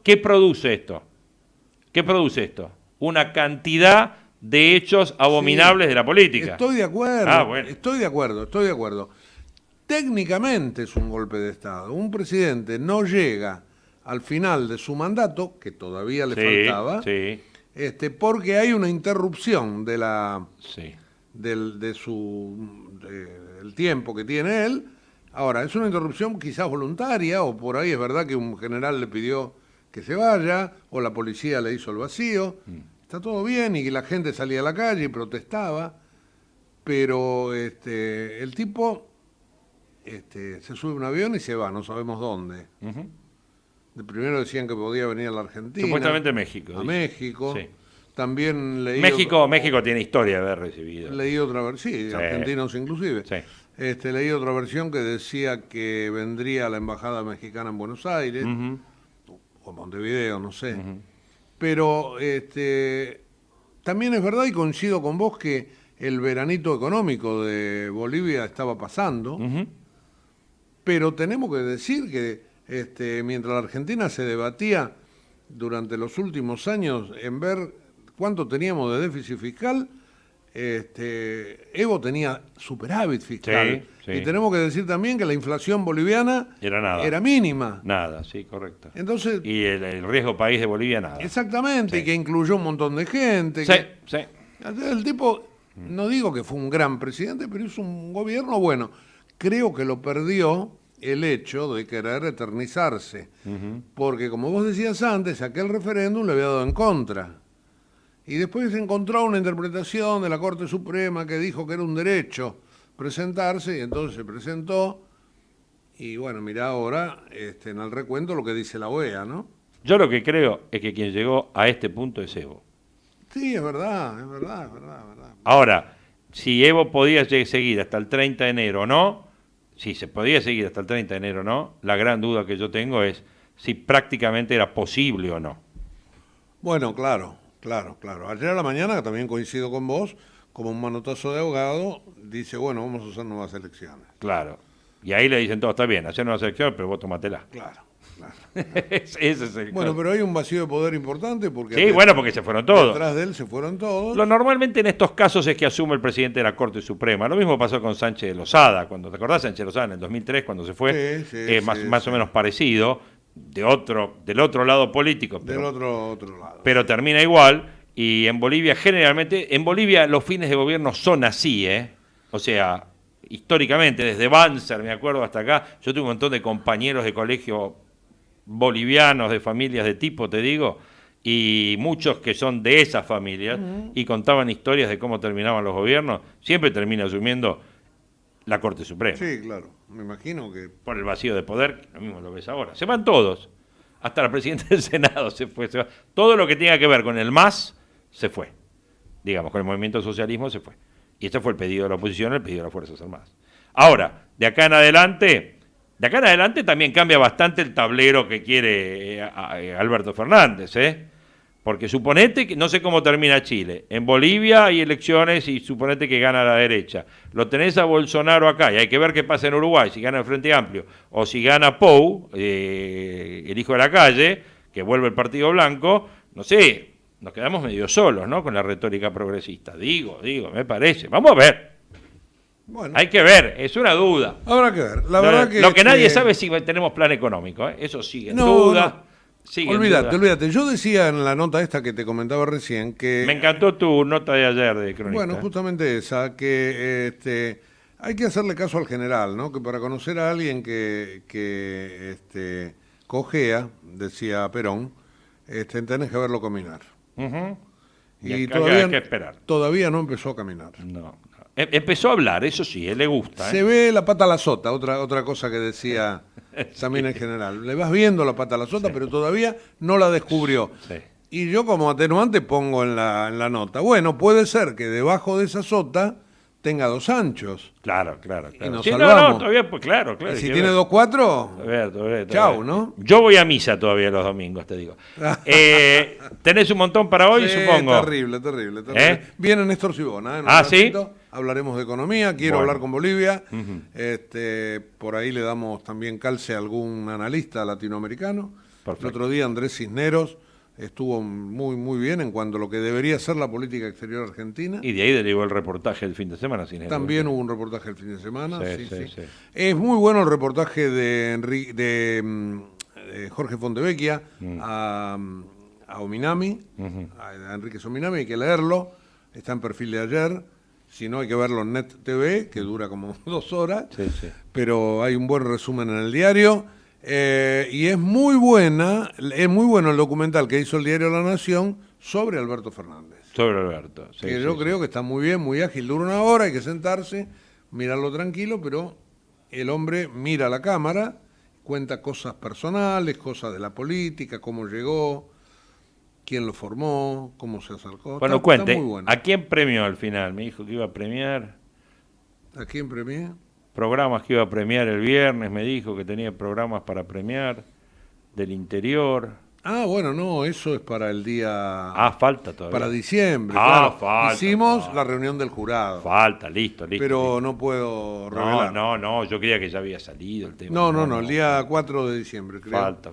¿qué produce esto? ¿Qué produce esto? Una cantidad de hechos abominables de la política. Estoy de acuerdo. Ah, bueno. Estoy de acuerdo. Técnicamente es un golpe de Estado. Un presidente no llega al final de su mandato, que todavía le faltaba, porque hay una interrupción de del tiempo que tiene él. Ahora, es una interrupción quizás voluntaria, o por ahí es verdad que un general le pidió que se vaya, o la policía le hizo el vacío. Está todo bien, y que la gente salía a la calle y protestaba, pero el tipo se sube a un avión y se va, no sabemos dónde. De primero decían que podía venir a la Argentina. Supuestamente México. A México. Sí. También leí... México tiene historia de haber recibido. Leí otra versión, sí, argentinos inclusive. Sí. Leí otra versión que decía que vendría a la Embajada Mexicana en Buenos Aires, o Montevideo, no sé. Pero también es verdad, y coincido con vos, que el veranito económico de Bolivia estaba pasando, pero tenemos que decir que mientras la Argentina se debatía durante los últimos años en ver cuánto teníamos de déficit fiscal, Evo tenía superávit fiscal. Sí. Y tenemos que decir también que la inflación boliviana era mínima. Nada, sí, correcto. Entonces, y el riesgo país de Bolivia, nada. Exactamente, y que incluyó un montón de gente. Sí. El tipo, no digo que fue un gran presidente, pero hizo un gobierno bueno. Creo que lo perdió el hecho de querer eternizarse. Porque, como vos decías antes, aquel referéndum le había dado en contra. Y después se encontró una interpretación de la Corte Suprema que dijo que era un derecho presentarse, y entonces se presentó. Y bueno, mirá ahora en el recuento lo que dice la OEA, ¿no? Yo lo que creo es que quien llegó a este punto es Evo. Sí, es verdad. Ahora, si Evo podía seguir hasta el 30 de enero o no, si se podía seguir hasta el 30 de enero o no, la gran duda que yo tengo es si prácticamente era posible o no. Bueno, claro. Ayer a la mañana, también coincido con vos, como un manotazo de ahogado, dice, bueno, vamos a hacer nuevas elecciones. Claro. Y ahí le dicen todo, está bien, hacer nuevas elecciones, pero vos tomátela. Claro. Ese es el bueno, pero hay un vacío de poder importante porque... Sí, porque se fueron todos. Detrás de él se fueron todos. Lo normalmente en estos casos es que asume el presidente de la Corte Suprema. Lo mismo pasó con Sánchez de Lozada. Cuando te acordás, Sánchez de Lozada en el 2003, cuando se fue, más o menos parecido, del otro lado político. Del otro lado. Pero termina igual. Y en Bolivia, generalmente, los fines de gobierno son así, O sea, históricamente, desde Banzer, me acuerdo, hasta acá, yo tuve un montón de compañeros de colegio bolivianos, de familias de tipo, te digo, y muchos que son de esas familias, y contaban historias de cómo terminaban los gobiernos, siempre termina asumiendo la Corte Suprema. Sí, claro, me imagino que... Por el vacío de poder, lo mismo lo ves ahora. Se van todos, hasta la presidenta del Senado se fue. Todo lo que tenga que ver con el MAS se fue. Digamos, con el movimiento socialismo se fue. Y este fue el pedido de la oposición, el pedido de las Fuerzas Armadas. Ahora, de acá en adelante también cambia bastante el tablero que quiere Alberto Fernández, Porque suponete que, no sé cómo termina Chile, en Bolivia hay elecciones y suponete que gana la derecha. Lo tenés a Bolsonaro acá y hay que ver qué pasa en Uruguay, si gana el Frente Amplio o si gana Pou, el hijo de la calle, que vuelve el Partido Blanco, no sé, nos quedamos medio solos, ¿no? Con la retórica progresista. Digo, me parece. Vamos a ver. Bueno. Hay que ver, es una duda. Habrá que ver. La verdad que lo que nadie sabe es si tenemos plan económico, ¿eh? Eso sigue en duda. Olvídate. Yo decía en la nota esta que te comentaba recién que... Me encantó tu nota de ayer de cronista. Bueno, justamente esa, que hay que hacerle caso al general, ¿no? Que para conocer a alguien que cojea, decía Perón, tenés que verlo caminar. Uh-huh. Y todavía hay que esperar. Todavía no empezó a caminar. No. Empezó a hablar, eso sí, él le gusta. Se ve la pata a la sota, otra cosa que decía también el general. Le vas viendo la pata a la sota, pero todavía no la descubrió. Sí. Y yo como atenuante pongo en la nota, bueno, puede ser que debajo de esa sota tenga 2 anchos. Claro. Y nos sí, salvamos. No, todavía, pues claro. Y si tiene 2-4, chau, ¿no? Yo voy a misa todavía los domingos, te digo. ¿Tenés un montón para hoy, supongo? Terrible. Viene Néstor Sibona. ¿Sí? Hablaremos de economía, quiero hablar con Bolivia. Uh-huh. Por ahí le damos también calce a algún analista latinoamericano. Perfecto. El otro día Andrés Cisneros estuvo muy bien en cuanto a lo que debería ser la política exterior argentina. Y de ahí derivó el reportaje del fin de semana. También hubo un reportaje el fin de semana. Sí. Es muy bueno el reportaje de Jorge Fontevecchia a Ominami, a Enrique Ominami, hay que leerlo, está en perfil de ayer. Si no, hay que verlo en Net TV, que dura como 2 horas, pero hay un buen resumen en el diario. Y es muy bueno el documental que hizo el diario La Nación sobre Alberto Fernández. Sobre Alberto, yo creo que está muy bien, muy ágil, dura 1 hora, hay que sentarse, mirarlo tranquilo, pero el hombre mira a la cámara, cuenta cosas personales, cosas de la política, cómo llegó, quién lo formó, cómo se acercó. Bueno, cuente, está muy bueno. ¿A quién premió al final? Me dijo que iba a premiar. ¿A quién premié? Programas que iba a premiar el viernes, me dijo que tenía programas para premiar del interior. Bueno, no, eso es para el día... falta todavía. Para diciembre, claro. Falta. Hicimos la reunión del jurado. Falta, listo. Pero no puedo revelar. No, yo creía que ya había salido el tema. No, el día 4 de diciembre, creo. Falta.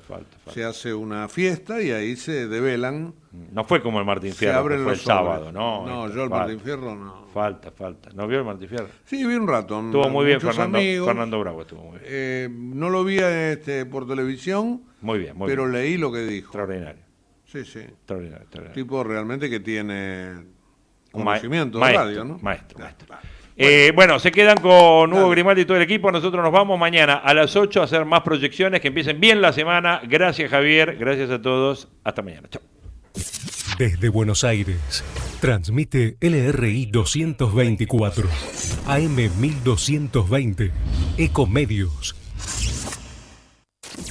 Se hace una fiesta y ahí se develan. No fue como el Martín Fierro, que fue el sábado, ¿no? No, yo el Martín Fierro no. Falta. ¿No vio el Martín Fierro? Sí, vi un rato. Estuvo muy bien, Fernando Bravo estuvo muy bien. No lo vi por televisión. Muy bien, pero leí lo que dijo. Extraordinario. Sí. Extraordinario. Tipo realmente que tiene conocimiento de radio, ¿no? Maestro. Bueno, se quedan con Hugo Grimaldi y todo el equipo. Nosotros nos vamos mañana a las 8 a hacer más proyecciones. Que empiecen bien la semana. Gracias, Javier. Gracias a todos. Hasta mañana. Chao. Desde Buenos Aires, transmite LRI 224, AM 1220, Ecomedios.